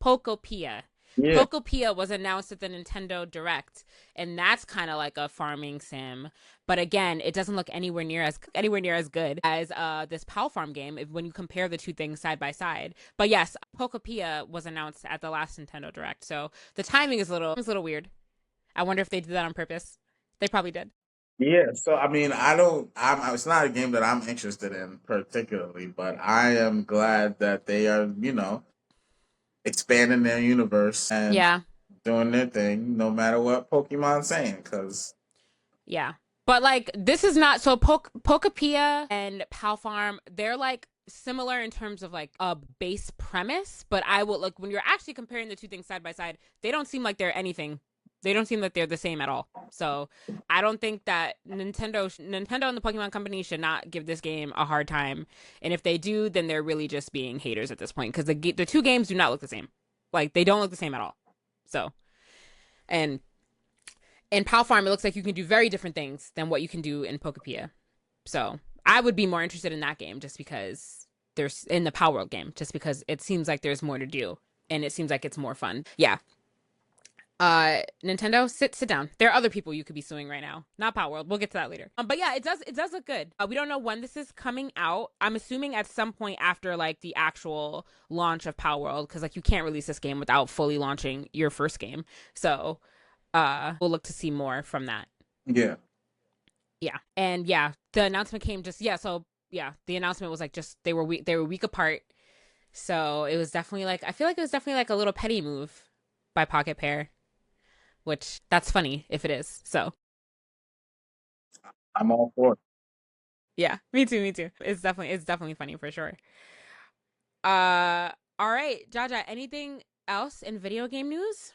[SPEAKER 2] Pokopia.
[SPEAKER 3] yeah.
[SPEAKER 2] Pokopia was announced at the Nintendo Direct, and that's kind of like a farming sim. But again, it doesn't look anywhere near as good as this Palfarm game when you compare the two things side by side. But yes, Pokopia was announced at the last Nintendo Direct, so the timing is a little weird. I wonder if they did that on purpose. They probably did.
[SPEAKER 3] Yeah, so I mean, I don't. It's not a game that I'm interested in particularly, but I am glad that they are, expanding their universe and
[SPEAKER 2] Yeah,
[SPEAKER 3] doing their thing, no matter what Pokemon's saying. Because
[SPEAKER 2] yeah. But like this is not so Pokopia and Palfarm, they're like similar in terms of like a base premise, but I will like when you're actually comparing the two things side by side, they don't seem like they're anything. They don't seem like they're the same at all. So I don't think that Nintendo and the Pokemon Company should not give this game a hard time. And if they do, then they're really just being haters at this point because the two games do not look the same. Like they don't look the same at all. So and in Palfarm, it looks like you can do very different things than what you can do in Pokopia. So I would be more interested in that game just because there's in the Power World game, just because it seems like there's more to do and it seems like it's more fun. Yeah. Nintendo, sit down. There are other people you could be suing right now, not Power World. We'll get to that later. But yeah, it does look good. We don't know when this is coming out. I'm assuming at some point after like the actual launch of Power World, because like you can't release this game without fully launching your first game. So we'll look to see more from that.
[SPEAKER 3] yeah,
[SPEAKER 2] Yeah. And yeah, the announcement came the announcement was like just they were week apart. So it was definitely like I feel like it was definitely like a little petty move by Pocket Pair, which that's funny if it is. So
[SPEAKER 3] I'm all for it.
[SPEAKER 2] yeah, me too, me too. It's definitely funny for sure. Uh all right, Jaja, anything else in video game news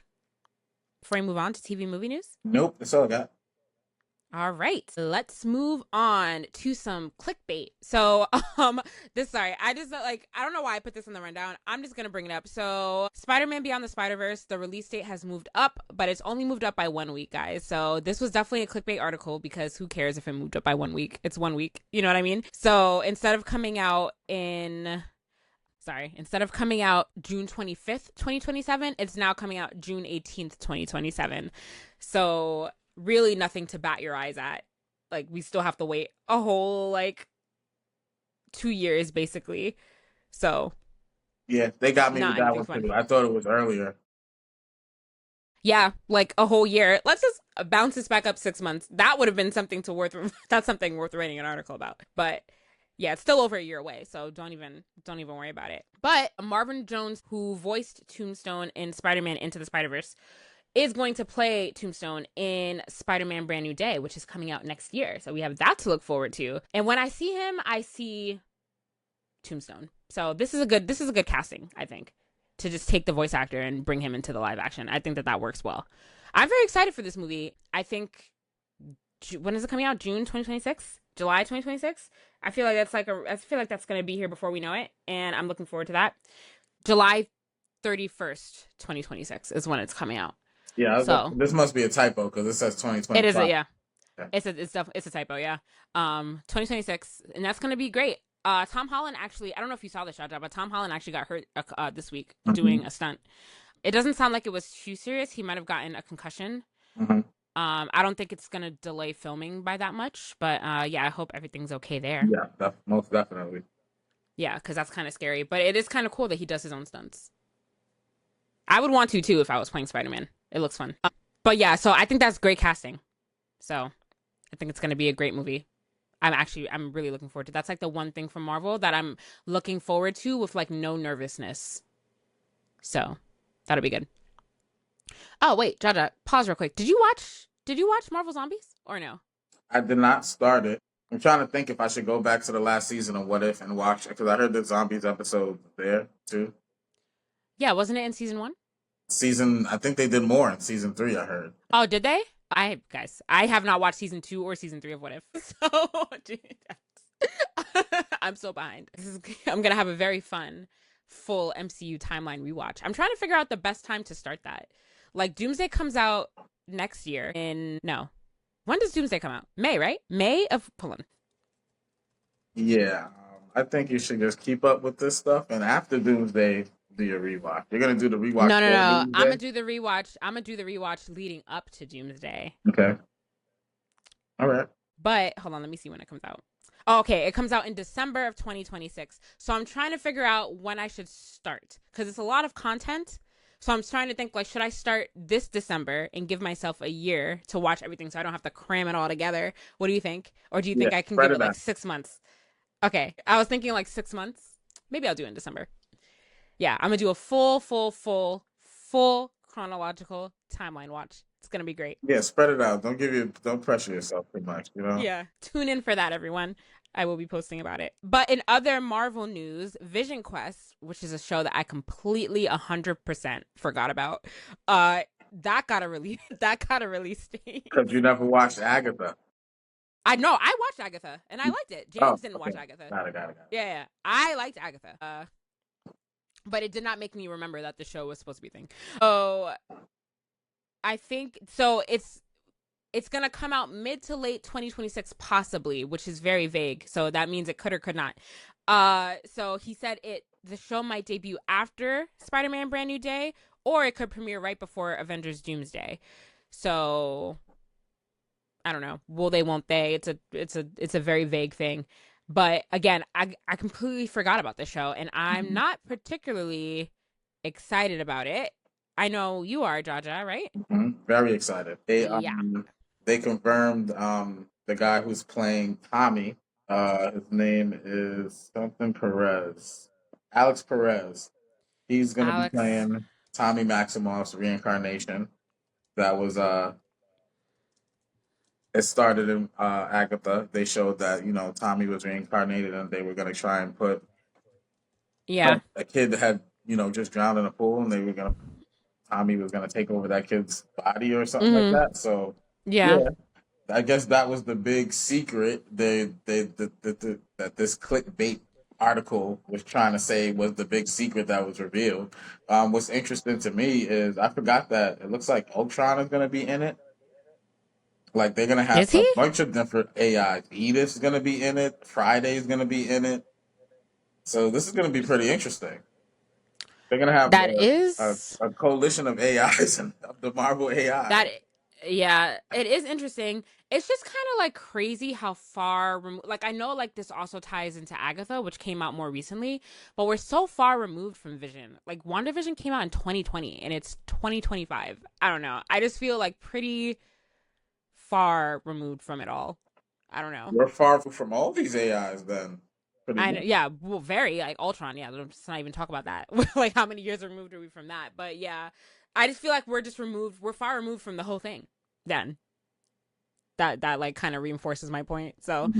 [SPEAKER 2] before we move on to TV movie news?
[SPEAKER 3] Nope, that's all I got.
[SPEAKER 2] All right, let's move on to some clickbait. So, I don't know why I put this in the rundown. I'm just gonna bring it up. So, Spider-Man Beyond the Spider-Verse, the release date has moved up, but it's only moved up by 1 week, guys. So, this was definitely a clickbait article because who cares if it moved up by 1 week? It's 1 week. You know what I mean? So, instead of coming out June 25th, 2027, it's now coming out June 18th, 2027. So really nothing to bat your eyes at. Like we still have to wait a whole like 2 years basically. So
[SPEAKER 3] Yeah, they got me with
[SPEAKER 2] not
[SPEAKER 3] that
[SPEAKER 2] anything
[SPEAKER 3] one
[SPEAKER 2] fun.
[SPEAKER 3] too. I thought it was earlier.
[SPEAKER 2] Yeah, like a whole year. Let's just bounce this back up 6 months. That would have been something that's something worth writing an article about. But yeah, it's still over a year away, so don't even worry about it. But Marvin Jones, who voiced Tombstone in Spider-Man Into the Spider-Verse, is going to play Tombstone in Spider-Man Brand New Day, which is coming out next year. So we have that to look forward to. And when I see him, I see Tombstone. So this is a good casting, I think, to just take the voice actor and bring him into the live action. I think that works well. I'm very excited for this movie. I think when is it coming out? June 2026? July 2026? I feel like that's going to be here before we know it, and I'm looking forward to that. July 31st, 2026 is when it's coming out.
[SPEAKER 3] Yeah,
[SPEAKER 2] So
[SPEAKER 3] this must be a typo because it says 2025.
[SPEAKER 2] it is yeah.
[SPEAKER 3] Okay.
[SPEAKER 2] It's a typo, yeah. 2026, and that's gonna be great. Tom Holland actually, I don't know if you saw the shot job, but Tom Holland actually got hurt this week doing a stunt. It doesn't sound like it was too serious. He might have gotten a concussion.
[SPEAKER 3] Hmm.
[SPEAKER 2] I don't think it's gonna delay filming by that much, but yeah, I hope everything's okay there.
[SPEAKER 3] Yeah, most definitely.
[SPEAKER 2] Yeah, because that's kind of scary, but it is kind of cool that he does his own stunts. I would want to too if I was playing Spider-Man. It looks fun. But yeah, so I think that's great casting. So I think it's gonna be a great movie. I'm really looking forward to. That's like the one thing from Marvel that I'm looking forward to with like no nervousness. So that'll be good. Oh wait, Jaja, pause real quick. Did you watch Marvel Zombies or no?
[SPEAKER 3] I did not start it. I'm trying to think if I should go back to the last season of What If and watch it because I heard the zombies episode there too.
[SPEAKER 2] Yeah, wasn't it in season 1?
[SPEAKER 3] I think they did more in season 3. I heard.
[SPEAKER 2] Oh, did they? I have not watched season 2 or season 3 of What If. So I'm so behind. I'm gonna have a very fun full MCU timeline rewatch. I'm trying to figure out the best time to start that. Like Doomsday comes out next year in no. When does Doomsday come out? May, right? May of hold on.
[SPEAKER 3] Yeah, I think you should just keep up with this stuff, and after Doomsday, do your rewatch. You're gonna do the rewatch.
[SPEAKER 2] No. I'm
[SPEAKER 3] Doomsday?
[SPEAKER 2] gonna do the rewatch. I'm gonna do the rewatch leading up to Doomsday.
[SPEAKER 3] Okay. All right.
[SPEAKER 2] But hold on, let me see when it comes out. Oh, okay, it comes out in December of 2026. So I'm trying to figure out when I should start because it's a lot of content. So I'm trying to think like, should I start this December and give myself a year to watch everything so I don't have to cram it all together? What do you think? Or do you think I can give it like 6 months? Okay, I was thinking like 6 months. Maybe I'll do it in December. Yeah, I'm gonna do a full chronological timeline watch. It's gonna be great.
[SPEAKER 3] Yeah, spread it out. Don't pressure yourself too much.
[SPEAKER 2] Yeah, tune in for that, everyone. I will be posting about it. But in other Marvel news, Vision Quest, which is a show that I completely 100% forgot about, that got a release. That got a release date.
[SPEAKER 3] Because you never watched Agatha.
[SPEAKER 2] I know. I watched Agatha and I liked it. James didn't watch Agatha.
[SPEAKER 3] Got it.
[SPEAKER 2] Yeah, I liked Agatha. But it did not make me remember that the show was supposed to be a thing. So I think so. It's gonna come out mid to late 2026, possibly, which is very vague. So that means it could or could not. So he said the show might debut after Spider-Man Brand New Day, or it could premiere right before Avengers Doomsday. So I don't know. Will they? Won't they? It's a very vague thing. But again, I completely forgot about the show, and I'm not particularly excited about it. I know you are, Jaja, right?
[SPEAKER 3] Mm-hmm. Very excited. They confirmed the guy who's playing Tommy. His name is something Perez. Alex Perez. He's gonna be playing Tommy Maximoff's reincarnation. That was it started in Agatha. They showed that Tommy was reincarnated, and they were gonna try and put a kid that had just drowned in a pool, and Tommy was gonna take over that kid's body or something like that. So yeah, I guess that was the big secret. That this clickbait article was trying to say was the big secret that was revealed. What's interesting to me is I forgot that it looks like Ultron is gonna be in it. Like they're gonna have a bunch of different AIs. Edith is gonna be in it. Friday is gonna be in it. So this is gonna be pretty interesting. They're gonna have a coalition of AIs and of the Marvel AI.
[SPEAKER 2] It is interesting. It's just kind of like crazy how far like I know like this also ties into Agatha, which came out more recently, but we're so far removed from Vision. Like WandaVision came out in 2020 and it's 2025. I don't know. I just feel like pretty far removed from it all. I don't know.
[SPEAKER 3] We're far from all these AIs then.
[SPEAKER 2] Very like Ultron. Yeah, let's not even talk about that. Like how many years removed are we from that? But yeah, I just feel like we're just removed. We're far removed from the whole thing. Then that like kind of reinforces my point. So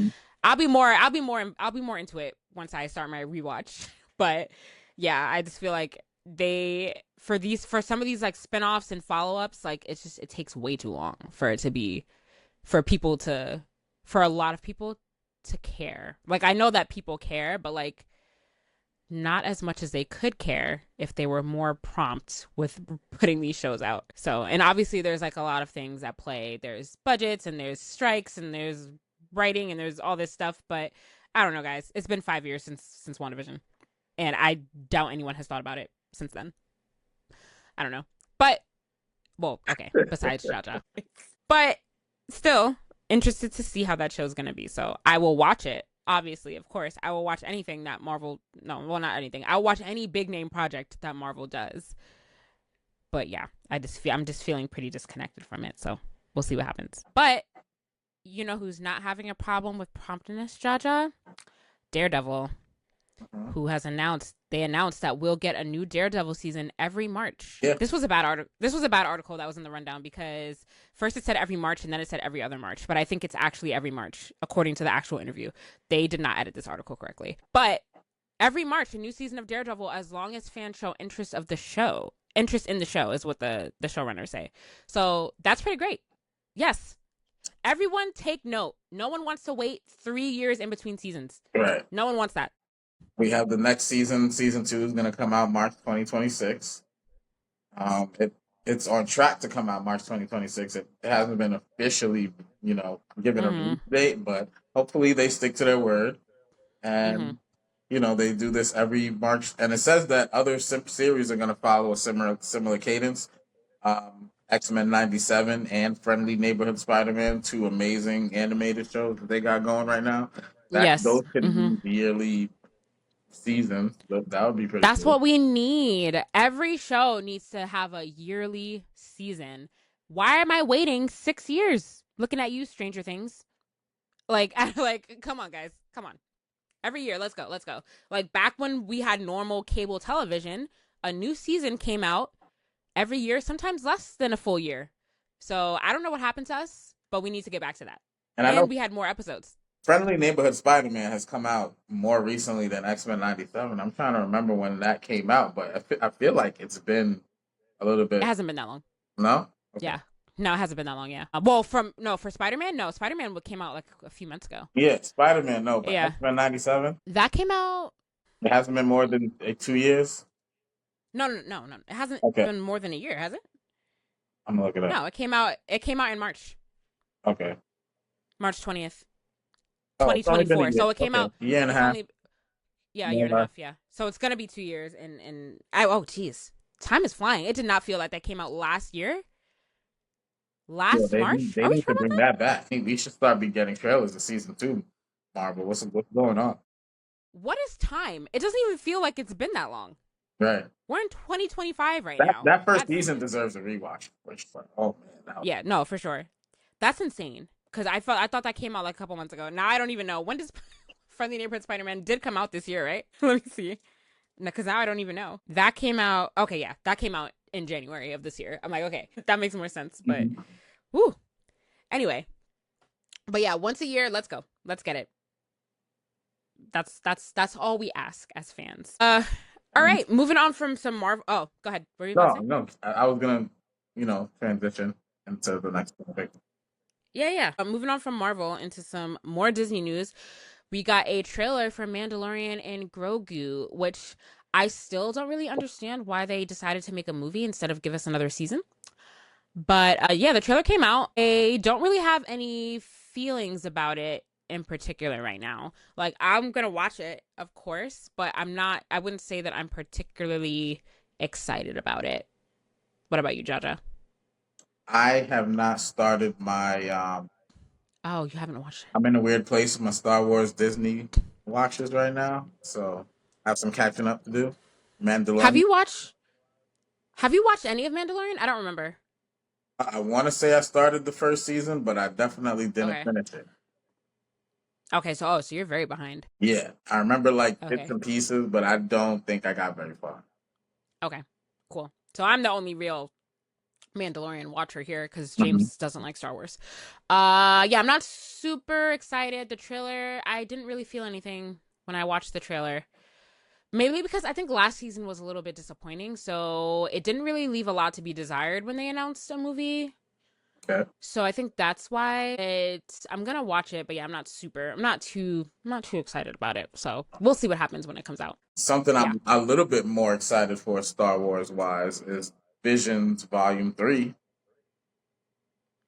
[SPEAKER 2] I'll be more into it once I start my rewatch. But yeah, I just feel like for some of these like spinoffs and follow-ups, like it takes way too long for it to be for a lot of people to care. Like I know that people care, but like not as much as they could care if they were more prompt with putting these shows out. So, and obviously there's like a lot of things at play. There's budgets and there's strikes and there's writing and there's all this stuff, but I don't know, guys. It's been 5 years since WandaVision, and I doubt anyone has thought about it since then. I don't know. But, well, okay, besides Jaja. But still, interested to see how that show's going to be. So I will watch it. Obviously, of course, I will watch anything that Marvel, no, well, not anything. I'll watch any big name project that Marvel does. But yeah, I'm just feeling pretty disconnected from it. So we'll see what happens. But you know who's not having a problem with promptness, Jaja? Daredevil, who has announced that we'll get a new Daredevil season every March.
[SPEAKER 3] Yeah.
[SPEAKER 2] This was a bad article that was in the rundown because first it said every March and then it said every other March, but I think it's actually every March according to the actual interview. They did not edit this article correctly. But every March a new season of Daredevil as long as fans show interest in the show is what the showrunners say. So that's pretty great. Yes. Everyone take note. No one wants to wait 3 years in between seasons.
[SPEAKER 3] Right.
[SPEAKER 2] No one wants that.
[SPEAKER 3] We have the next season. Season 2 is going to come out March 2026. It's on track to come out March 2026. It hasn't been officially, given a release date, but hopefully they stick to their word. And, they do this every March. And it says that other series are going to follow a similar cadence. X-Men 97 and Friendly Neighborhood Spider-Man, 2 amazing animated shows that they got going right now. Those could be yearly seasons. That would be pretty
[SPEAKER 2] That's
[SPEAKER 3] cool.
[SPEAKER 2] what we need. Every show needs to have a yearly season. Why am I waiting 6 years? Looking at you, Stranger Things. Like, come on, guys. Come on. Every year, let's go. Like, back when we had normal cable television, a new season came out every year, sometimes less than a full year. So I don't know what happened to us, but we need to get back to that. And I know we had more episodes.
[SPEAKER 3] Friendly Neighborhood Spider-Man has come out more recently than X-Men 97. I'm trying to remember when that came out, but I feel like it's been a little bit.
[SPEAKER 2] It hasn't been that long.
[SPEAKER 3] No? Okay.
[SPEAKER 2] Yeah. No, it hasn't been that long, yeah. For Spider-Man? No, Spider-Man came out like a few months ago.
[SPEAKER 3] Yeah, Spider-Man, no, but yeah. X-Men 97?
[SPEAKER 2] That came out...
[SPEAKER 3] It hasn't been more than 2 years?
[SPEAKER 2] No. It hasn't been more than a year, has it?
[SPEAKER 3] I'm gonna look it up.
[SPEAKER 2] No, it came out in March.
[SPEAKER 3] Okay.
[SPEAKER 2] March 20th. 2024. So it came out
[SPEAKER 3] a year and a half.
[SPEAKER 2] A year and a half, yeah. So it's gonna be 2 years and geez. Time is flying. It did not feel like that came out last year. March?
[SPEAKER 3] They need to bring that back. We should start getting trailers of season 2. Marvel, what's going on?
[SPEAKER 2] What is time? It doesn't even feel like it's been that long.
[SPEAKER 3] Right.
[SPEAKER 2] We're in 2025 now.
[SPEAKER 3] That first season deserves a rewatch. Oh man.
[SPEAKER 2] Yeah, no, for sure. That's insane. Because I thought that came out like a couple months ago. Now I don't even know. When does Friendly Neighborhood Spider-Man did come out this year, right? Let me see. Because now I don't even know. That came out. Okay, yeah. That came out in January of this year. I'm like, okay, that makes more sense. But, woo. Anyway. But yeah, once a year, let's go. Let's get it. That's all we ask as fans. All right, moving on from some Marvel. Oh, go ahead. Were you going to say?
[SPEAKER 3] No. I was going to, transition into the next topic.
[SPEAKER 2] Yeah. Moving on from Marvel into some more Disney news. We got a trailer for Mandalorian and Grogu, which I still don't really understand why they decided to make a movie instead of give us another season. But yeah, the trailer came out. I don't really have any feelings about it in particular right now. Like, I'm gonna watch it, of course, but I wouldn't say that I'm particularly excited about it. What about you, Jaja?
[SPEAKER 3] I have not started my
[SPEAKER 2] Oh, you haven't watched it?
[SPEAKER 3] I'm in a weird place with my Star Wars Disney watches right now, so I have some catching up to do. Mandalorian.
[SPEAKER 2] Have you watched any of Mandalorian? I don't remember.
[SPEAKER 3] I want to say I started the first season, but I definitely didn't finish it.
[SPEAKER 2] Okay, so you're very behind.
[SPEAKER 3] Yeah, I remember bits and pieces, but I don't think I got very far.
[SPEAKER 2] Okay, cool. So I'm the only real Mandalorian watcher here because James doesn't like Star Wars. Yeah, I'm not super excited. The trailer, I didn't really feel anything when I watched the trailer. Maybe because I think last season was a little bit disappointing, so it didn't really leave a lot to be desired when they announced a movie.
[SPEAKER 3] Okay.
[SPEAKER 2] So I think that's why I'm gonna watch it, but yeah, I'm not too excited about it. So we'll see what happens when it comes out.
[SPEAKER 3] Something I'm a little bit more excited for Star Wars wise is Visions Volume 3.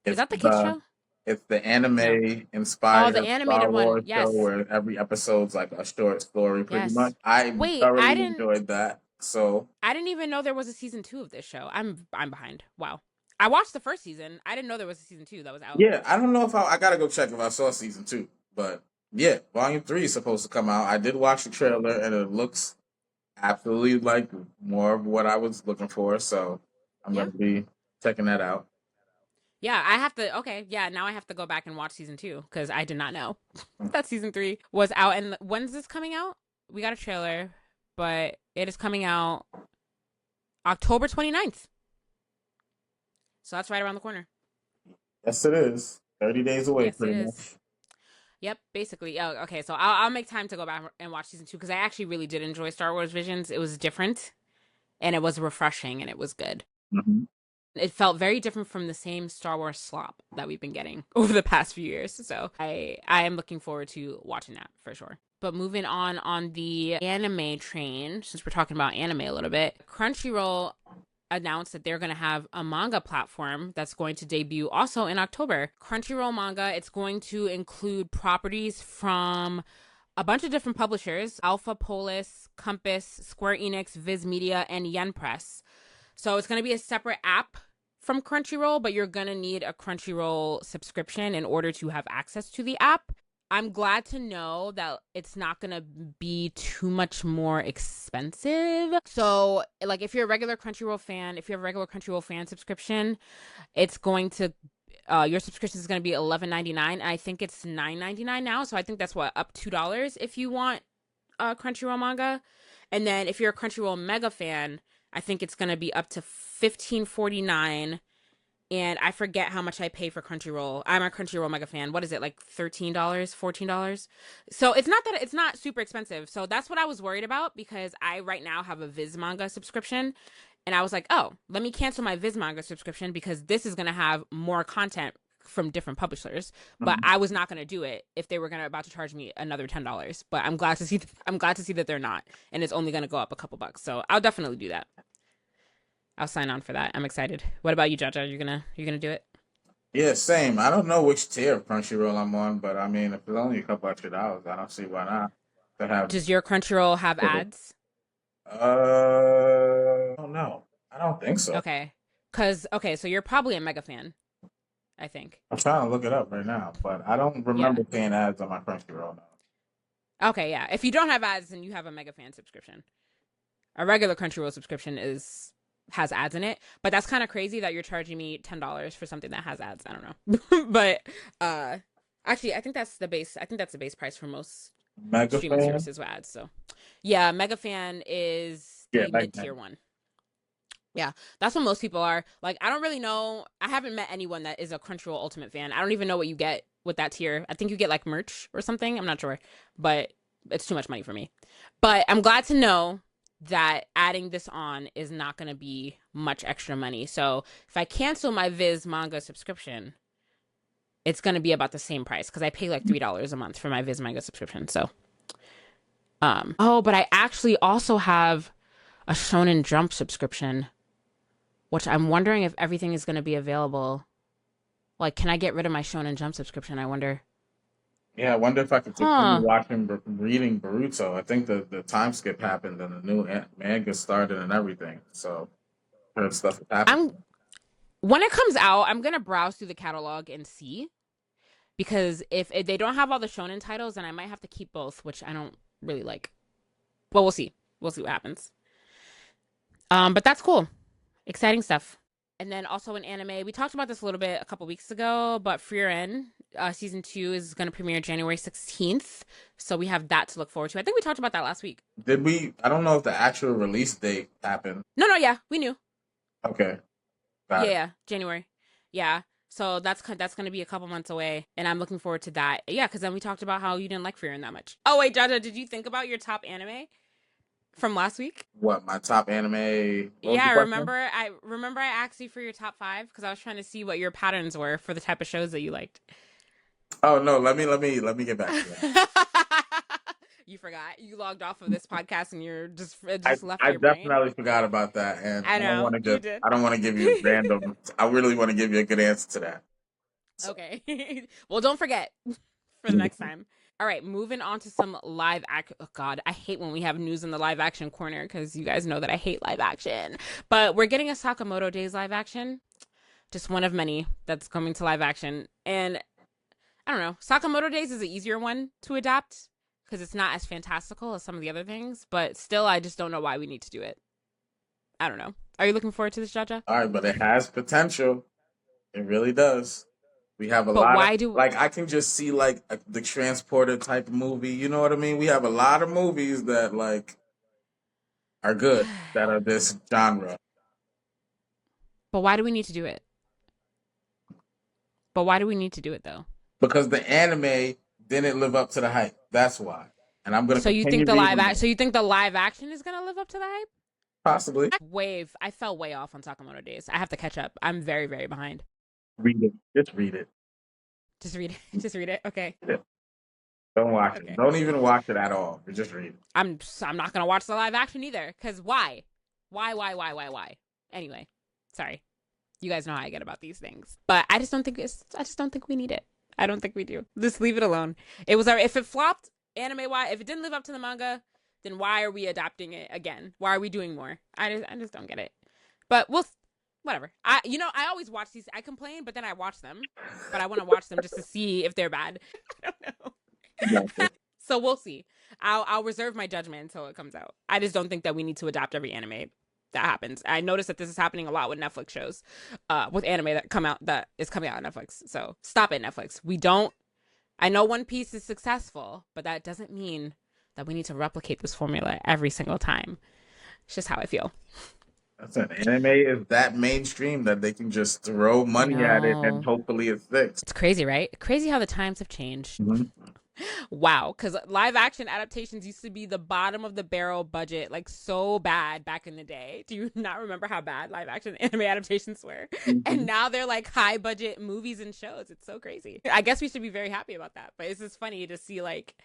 [SPEAKER 2] Is that the kids show?
[SPEAKER 3] It's the anime inspired
[SPEAKER 2] the animated
[SPEAKER 3] Star Wars
[SPEAKER 2] one. Yes.
[SPEAKER 3] show where every episode's like a short story pretty much. I thoroughly enjoyed that. So
[SPEAKER 2] I didn't even know there was a season 2 of this show. I'm behind. Wow. I watched the first season. I didn't know there was a season 2 that was out.
[SPEAKER 3] yeah, I don't know if I gotta go check if I saw season 2, but yeah, volume 3 is supposed to come out. I did watch the trailer and it looks absolutely like more of what I was looking for. So I'm
[SPEAKER 2] Yeah.
[SPEAKER 3] gonna be checking that out.
[SPEAKER 2] Yeah, I have to. Okay, yeah, now I have to go back and watch season 2 because I did not know that season 3 was out. And when's this coming out? We got a trailer, but it is coming out October 29th. So that's right around the corner.
[SPEAKER 3] Yes, it is. 30 days away,
[SPEAKER 2] Yes, it
[SPEAKER 3] pretty
[SPEAKER 2] is.
[SPEAKER 3] much.
[SPEAKER 2] Yep, basically. Oh, okay, so I'll make time to go back and watch season 2 because I actually really did enjoy Star Wars Visions. It was different, and it was refreshing, and it was good.
[SPEAKER 3] Mm-hmm.
[SPEAKER 2] It felt very different from the same Star Wars slop that we've been getting over the past few years. So I am looking forward to watching that for sure. But moving on the anime train, since we're talking about anime a little bit, Crunchyroll announced that they're going to have a manga platform that's going to debut also in October. Crunchyroll manga, it's going to include properties from a bunch of different publishers: Alpha Polis, Compass, Square Enix, Viz Media, and Yen Press. So it's going to be a separate app from Crunchyroll, but you're going to need a Crunchyroll subscription in order to have access to the app. I'm glad to know that it's not going to be too much more expensive. So, like, if you're a regular Crunchyroll fan, if you have a regular Crunchyroll fan subscription, it's going to your subscription is going to be $11.99. I think it's $9.99 now. So I think that's up $2 if you want Crunchyroll manga. And then if you're a Crunchyroll mega fan, I think it's going to be up to $15.49. And I forget how much I pay for Crunchyroll. I'm a Crunchyroll mega fan. What is it, like $13, $14? So it's not super expensive. So that's what I was worried about because I right now have a Viz manga subscription. And I was like, oh, let me cancel my Viz manga subscription because this is going to have more content from different publishers. But I was not going to do it if they were about to charge me another $10. But I'm glad to see that they're not, and it's only going to go up a couple bucks. So I'll definitely do that. I'll sign on for that. I'm excited. What about you, Jaja? You gonna do it?
[SPEAKER 3] Yeah, same. I don't know which tier of Crunchyroll I'm on, but I mean, if it's only a couple extra dollars, I don't see why not. To have,
[SPEAKER 2] Does your Crunchyroll have ads?
[SPEAKER 3] I don't know. I don't think so.
[SPEAKER 2] Okay. So you're probably a mega fan, I think.
[SPEAKER 3] I'm trying to look it up right now, but I don't remember seeing ads on my Crunchyroll now.
[SPEAKER 2] Okay, yeah. If you don't have ads, then you have a mega fan subscription. A regular Crunchyroll subscription has ads in it, but that's kind of crazy that you're charging me $10 for something that has ads. I don't know. But actually I think that's the base price for most
[SPEAKER 3] Mega
[SPEAKER 2] streaming
[SPEAKER 3] fan?
[SPEAKER 2] services with ads. So yeah, mega fan is the mid-tier one. Yeah, that's what most people are. Like, I don't really know. I haven't met anyone that is a Crunchyroll Ultimate fan. I don't even know what you get with that tier. I think you get like merch or something. I'm not sure, but it's too much money for me. But I'm glad to know that adding this on is not going to be much extra money. So if I cancel my Viz manga subscription, it's going to be about the same price because I pay like $3 a month for my Viz manga subscription. So, but I actually also have a Shonen Jump subscription, which I'm wondering if everything is going to be available. Like, can I get rid of my Shonen Jump subscription? I wonder.
[SPEAKER 3] Yeah, I wonder if I could continue reading Boruto. I think the time skip happened and the new manga started and everything. So, heard stuff is happening.
[SPEAKER 2] When it comes out, I'm going to browse through the catalog and see. Because if they don't have all the shonen titles, then I might have to keep both, which I don't really like. Well, we'll see. We'll see what happens. But that's cool. Exciting stuff. And then also in anime, we talked about this a little bit a couple weeks ago, but Frieren season 2 is going to premiere January 16th. So we have that to look forward to. I think we talked about that last week.
[SPEAKER 3] Did we? I don't know if the actual release date happened.
[SPEAKER 2] No, yeah, we knew.
[SPEAKER 3] Okay.
[SPEAKER 2] Yeah, January. Yeah. So that's going to be a couple months away, and I'm looking forward to that. Yeah, because then we talked about how you didn't like Frieren that much. Oh, wait, Jaja, did you think about your top anime from last week?
[SPEAKER 3] What, my top anime?
[SPEAKER 2] Yeah, remember I asked you for your top 5 because I was trying to see what your patterns were for the type of shows that you liked.
[SPEAKER 3] Oh no, let me get back to that.
[SPEAKER 2] You forgot. You logged off of this podcast and you're just left.
[SPEAKER 3] I
[SPEAKER 2] your brain.
[SPEAKER 3] definitely forgot about that, and
[SPEAKER 2] I know
[SPEAKER 3] I don't want to give you random. I really want to give you a good answer to that.
[SPEAKER 2] So. Okay. Well, don't forget for the next time. All right, moving on to some live act. Oh God, I hate when we have news in the live action corner because you guys know that I hate live action. But we're getting a Sakamoto Days live action, just one of many that's coming to live action. And I don't know, Sakamoto Days is an easier one to adapt because it's not as fantastical as some of the other things. But still, I just don't know why we need to do it. I don't know. Are you looking forward to this, Jaja?
[SPEAKER 3] All right, but it has potential. It really does. We have a
[SPEAKER 2] But
[SPEAKER 3] lot
[SPEAKER 2] why
[SPEAKER 3] of,
[SPEAKER 2] do
[SPEAKER 3] like, I can just see, like, the Transporter type of movie. You know what I mean? We have a lot of movies that, like, are good, that are this genre.
[SPEAKER 2] But why do we need to do it? But why do we need to do it though?
[SPEAKER 3] Because the anime didn't live up to the hype. That's why. And I'm going to
[SPEAKER 2] So you
[SPEAKER 3] continue
[SPEAKER 2] think the
[SPEAKER 3] reading
[SPEAKER 2] live
[SPEAKER 3] it.
[SPEAKER 2] so you think the live action is gonna live up to the hype?
[SPEAKER 3] Possibly.
[SPEAKER 2] I fell way off on Sakamoto Days. I have to catch up. I'm very, very behind.
[SPEAKER 3] Read it. Just read it.
[SPEAKER 2] Just read it. Just read it. Okay.
[SPEAKER 3] Yeah. Don't watch
[SPEAKER 2] Okay.
[SPEAKER 3] it. Don't even watch it at all. Just read it.
[SPEAKER 2] I'm not gonna watch the live action either. Cause why? Why? Anyway, sorry. You guys know how I get about these things. But I just don't think we need it. I don't think we do. Just leave it alone. If it flopped anime wise, if it didn't live up to the manga, then why are we adapting it again? Why are we doing more? I just don't get it. But whatever. I always watch these. I complain, but then I watch them. But I want to watch them just to see if they're bad. I don't know.
[SPEAKER 3] Exactly.
[SPEAKER 2] So we'll see. I'll reserve my judgment until it comes out. I just don't think that we need to adapt every anime that happens. I noticed that this is happening a lot with Netflix shows, with anime that is coming out on Netflix. So stop it, Netflix. I know One Piece is successful, but that doesn't mean that we need to replicate this formula every single time. It's just how I feel.
[SPEAKER 3] That's an anime is that mainstream that they can just throw money at it and hopefully it sticks.
[SPEAKER 2] It's crazy, right? Crazy how the times have changed.
[SPEAKER 3] Mm-hmm.
[SPEAKER 2] Wow, because live action adaptations used to be the bottom of the barrel budget, like so bad back in the day. Do you not remember how bad live action anime adaptations were?
[SPEAKER 3] Mm-hmm.
[SPEAKER 2] And now they're like high budget movies and shows. It's so crazy. I guess we should be very happy about that. But it's just funny to see like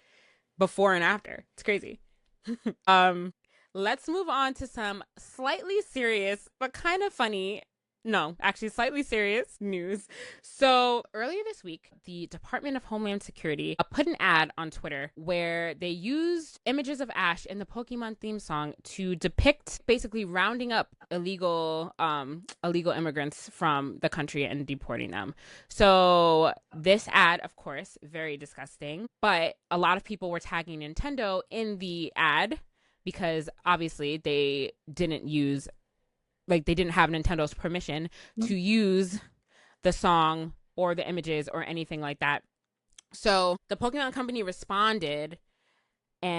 [SPEAKER 2] before and after. It's crazy. Let's move on to some slightly serious but kind of funny. No, actually slightly serious news. So earlier this week, the Department of Homeland Security put an ad on Twitter where they used images of Ash in the Pokemon theme song to depict basically rounding up illegal immigrants from the country and deporting them. So this ad, of course, very disgusting, but a lot of people were tagging Nintendo in the ad because obviously they didn't have Nintendo's permission to use the song or the images or anything like that. So the Pokemon company responded to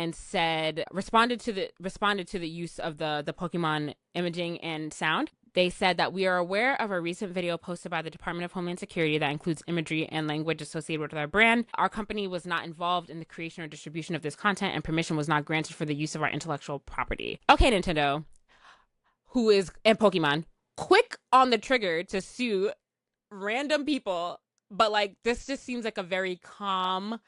[SPEAKER 2] the use of the Pokemon imaging and sound. They said that we are aware of a recent video posted by the Department of Homeland Security that includes imagery and language associated with our brand. Our company was not involved in the creation or distribution of this content, and permission was not granted for the use of our intellectual property. Okay, Nintendo, and Pokemon, quick on the trigger to sue random people, but like this just seems like a very calm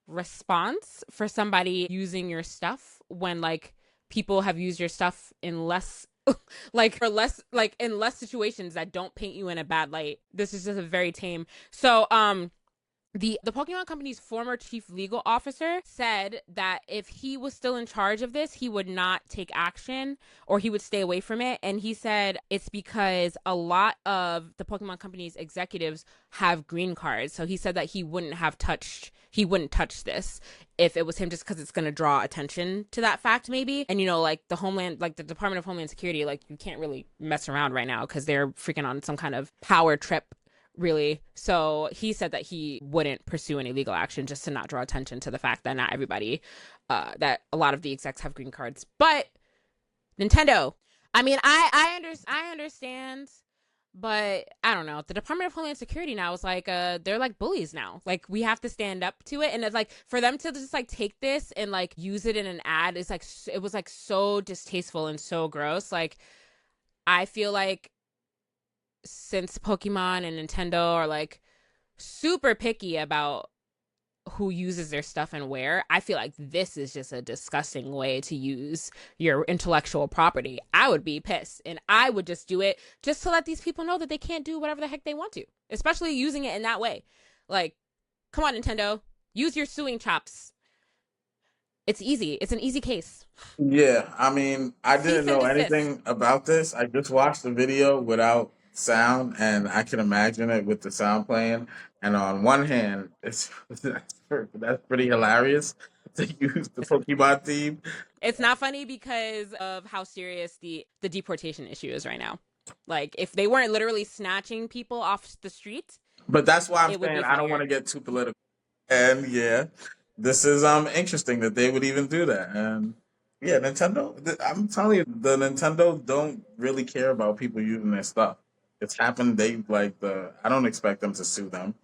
[SPEAKER 2] response for somebody using your stuff when like people have used your stuff in less in less situations that don't paint you in a bad light. This is just a very tame. So the Pokemon company's former chief legal officer said that if he was still in charge of this, he would not take action or he would stay away from it. And he said it's because a lot of the Pokemon company's executives have green cards. So he said that he wouldn't touch this if it was him, just because it's going to draw attention to that fact maybe. And, like the Department of Homeland Security, like you can't really mess around right now because they're freaking on some kind of power trip. Really. So he said that he wouldn't pursue any legal action just to not draw attention to the fact that not everybody, that a lot of the execs have green cards. But Nintendo, I mean, I understand, but I don't know. The Department of Homeland Security now is like, they're like bullies now. Like we have to stand up to it. And it's like for them to just like take this and like use it in an ad, it's like, it was like so distasteful and so gross. Like I feel like, since Pokemon and Nintendo are like super picky about who uses their stuff and where, I feel like this is just a disgusting way to use your intellectual property. I would be pissed and I would just do it just to let these people know that they can't do whatever the heck they want to, especially using it in that way. Like, come on, Nintendo, use your suing chops. It's easy. It's an easy case.
[SPEAKER 3] Yeah, I mean, I
[SPEAKER 2] Cease
[SPEAKER 3] didn't
[SPEAKER 2] and
[SPEAKER 3] know
[SPEAKER 2] desist.
[SPEAKER 3] anything about this. I just watched the video without sound, and I can imagine it with the sound playing. And on one hand, it's that's pretty hilarious to use the Pokemon theme.
[SPEAKER 2] It's not funny because of how serious the deportation issue is right now. Like, if they weren't literally snatching people off the street,
[SPEAKER 3] But that's why I'm
[SPEAKER 2] it would
[SPEAKER 3] saying
[SPEAKER 2] be
[SPEAKER 3] I don't want
[SPEAKER 2] funnier.
[SPEAKER 3] to get too political. And yeah, this is interesting that they would even do that. And yeah, Nintendo. I'm telling you, the Nintendo don't really care about people using their stuff. It's happened. They like the. I don't expect them to sue them.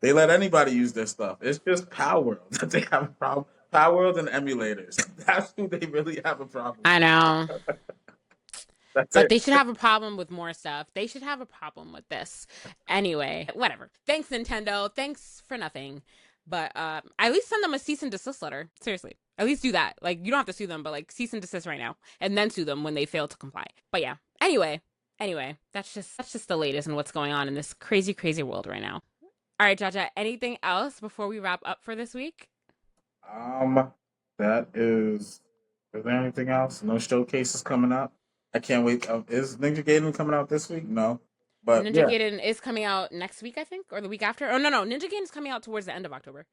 [SPEAKER 3] They let anybody use their stuff. It's just Power World that they have a problem. Power World and emulators. That's who they really have a problem
[SPEAKER 2] I know.
[SPEAKER 3] with. That's
[SPEAKER 2] But
[SPEAKER 3] it.
[SPEAKER 2] they should have a problem with more stuff. They should have a problem with this. Anyway, whatever. Thanks, Nintendo. Thanks for nothing. But at least send them a cease and desist letter. Seriously. At least do that. Like, you don't have to sue them, but like cease and desist right now. And then sue them when they fail to comply. But yeah. Anyway, that's just the latest in what's going on in this crazy, crazy world right now. All right, Jaja, anything else before we wrap up for this week?
[SPEAKER 3] That is. Is there anything else? No showcases coming up. I can't wait. Is Ninja Gaiden coming out this week? No, but
[SPEAKER 2] Ninja
[SPEAKER 3] yeah,
[SPEAKER 2] Gaiden is coming out next week, I think, or the week after. Oh, no. Ninja Gaiden is coming out towards the end of October.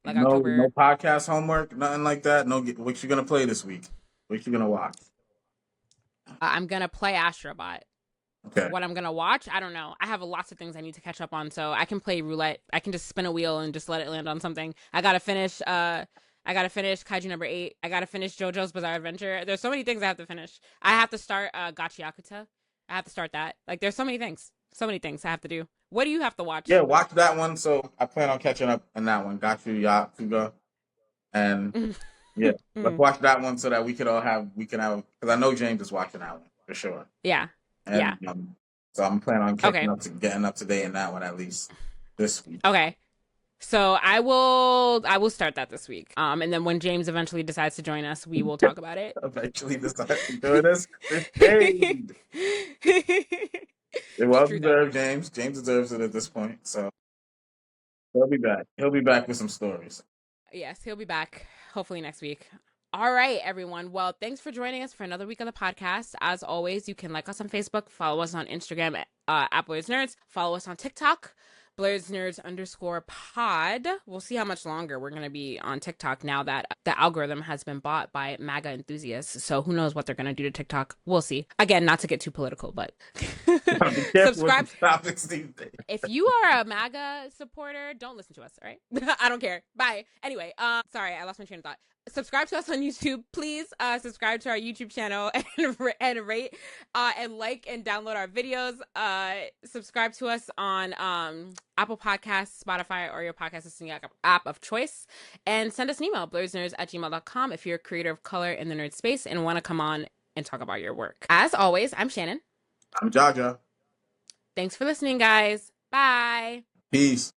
[SPEAKER 2] Like
[SPEAKER 3] no
[SPEAKER 2] October.
[SPEAKER 3] podcast homework, nothing like that. No, what you gonna play this week? What you gonna watch?
[SPEAKER 2] I'm going to play Astrobot.
[SPEAKER 3] Okay.
[SPEAKER 2] What I'm going to watch, I don't know. I have lots of things I need to catch up on, so I can play roulette. I can just spin a wheel and just let it land on something. I got to finish Kaiju number 8. I got to finish JoJo's Bizarre Adventure. There's so many things I have to finish. I have to start Gachiakuta. I have to start that. Like, there's so many things. So many things I have to do. What do you have to watch?
[SPEAKER 3] Yeah, watch that one. So I plan on catching up on that one. Got you, Yakuga, and yeah, let's watch that one so that we can have because I know James is watching that one for sure.
[SPEAKER 2] Yeah.
[SPEAKER 3] And
[SPEAKER 2] Yeah.
[SPEAKER 3] so I'm planning on
[SPEAKER 2] Okay.
[SPEAKER 3] getting up to date in that one at least this week.
[SPEAKER 2] Okay. So I will start that this week. And then when James eventually decides to join us, we will talk about it.
[SPEAKER 3] Eventually decide to do this. It well deserved, James. James deserves it at this point. So he'll be back. He'll be back with some stories.
[SPEAKER 2] Yes, he'll be back hopefully next week. All right, everyone. Well, thanks for joining us for another week of the podcast. As always, you can like us on Facebook, follow us on Instagram at Blerds Nerds, follow us on TikTok, BlerdsNerds_pod. We'll see how much longer we're going to be on TikTok now that the algorithm has been bought by MAGA enthusiasts. So who knows what they're going to do to TikTok. We'll see. Again, not to get too political, but subscribe. If you are a MAGA supporter, don't listen to us, all right? I don't care. Bye. Anyway, sorry, I lost my train of thought. Subscribe to us on YouTube. Please subscribe to our YouTube channel and rate and like and download our videos. Subscribe to us on Apple Podcasts, Spotify, or your podcast listening app of choice. And send us an email, blerdsnerds@gmail.com, if you're a creator of color in the nerd space and want to come on and talk about your work. As always, I'm Shannon.
[SPEAKER 3] I'm Jaja.
[SPEAKER 2] Thanks for listening, guys. Bye.
[SPEAKER 3] Peace.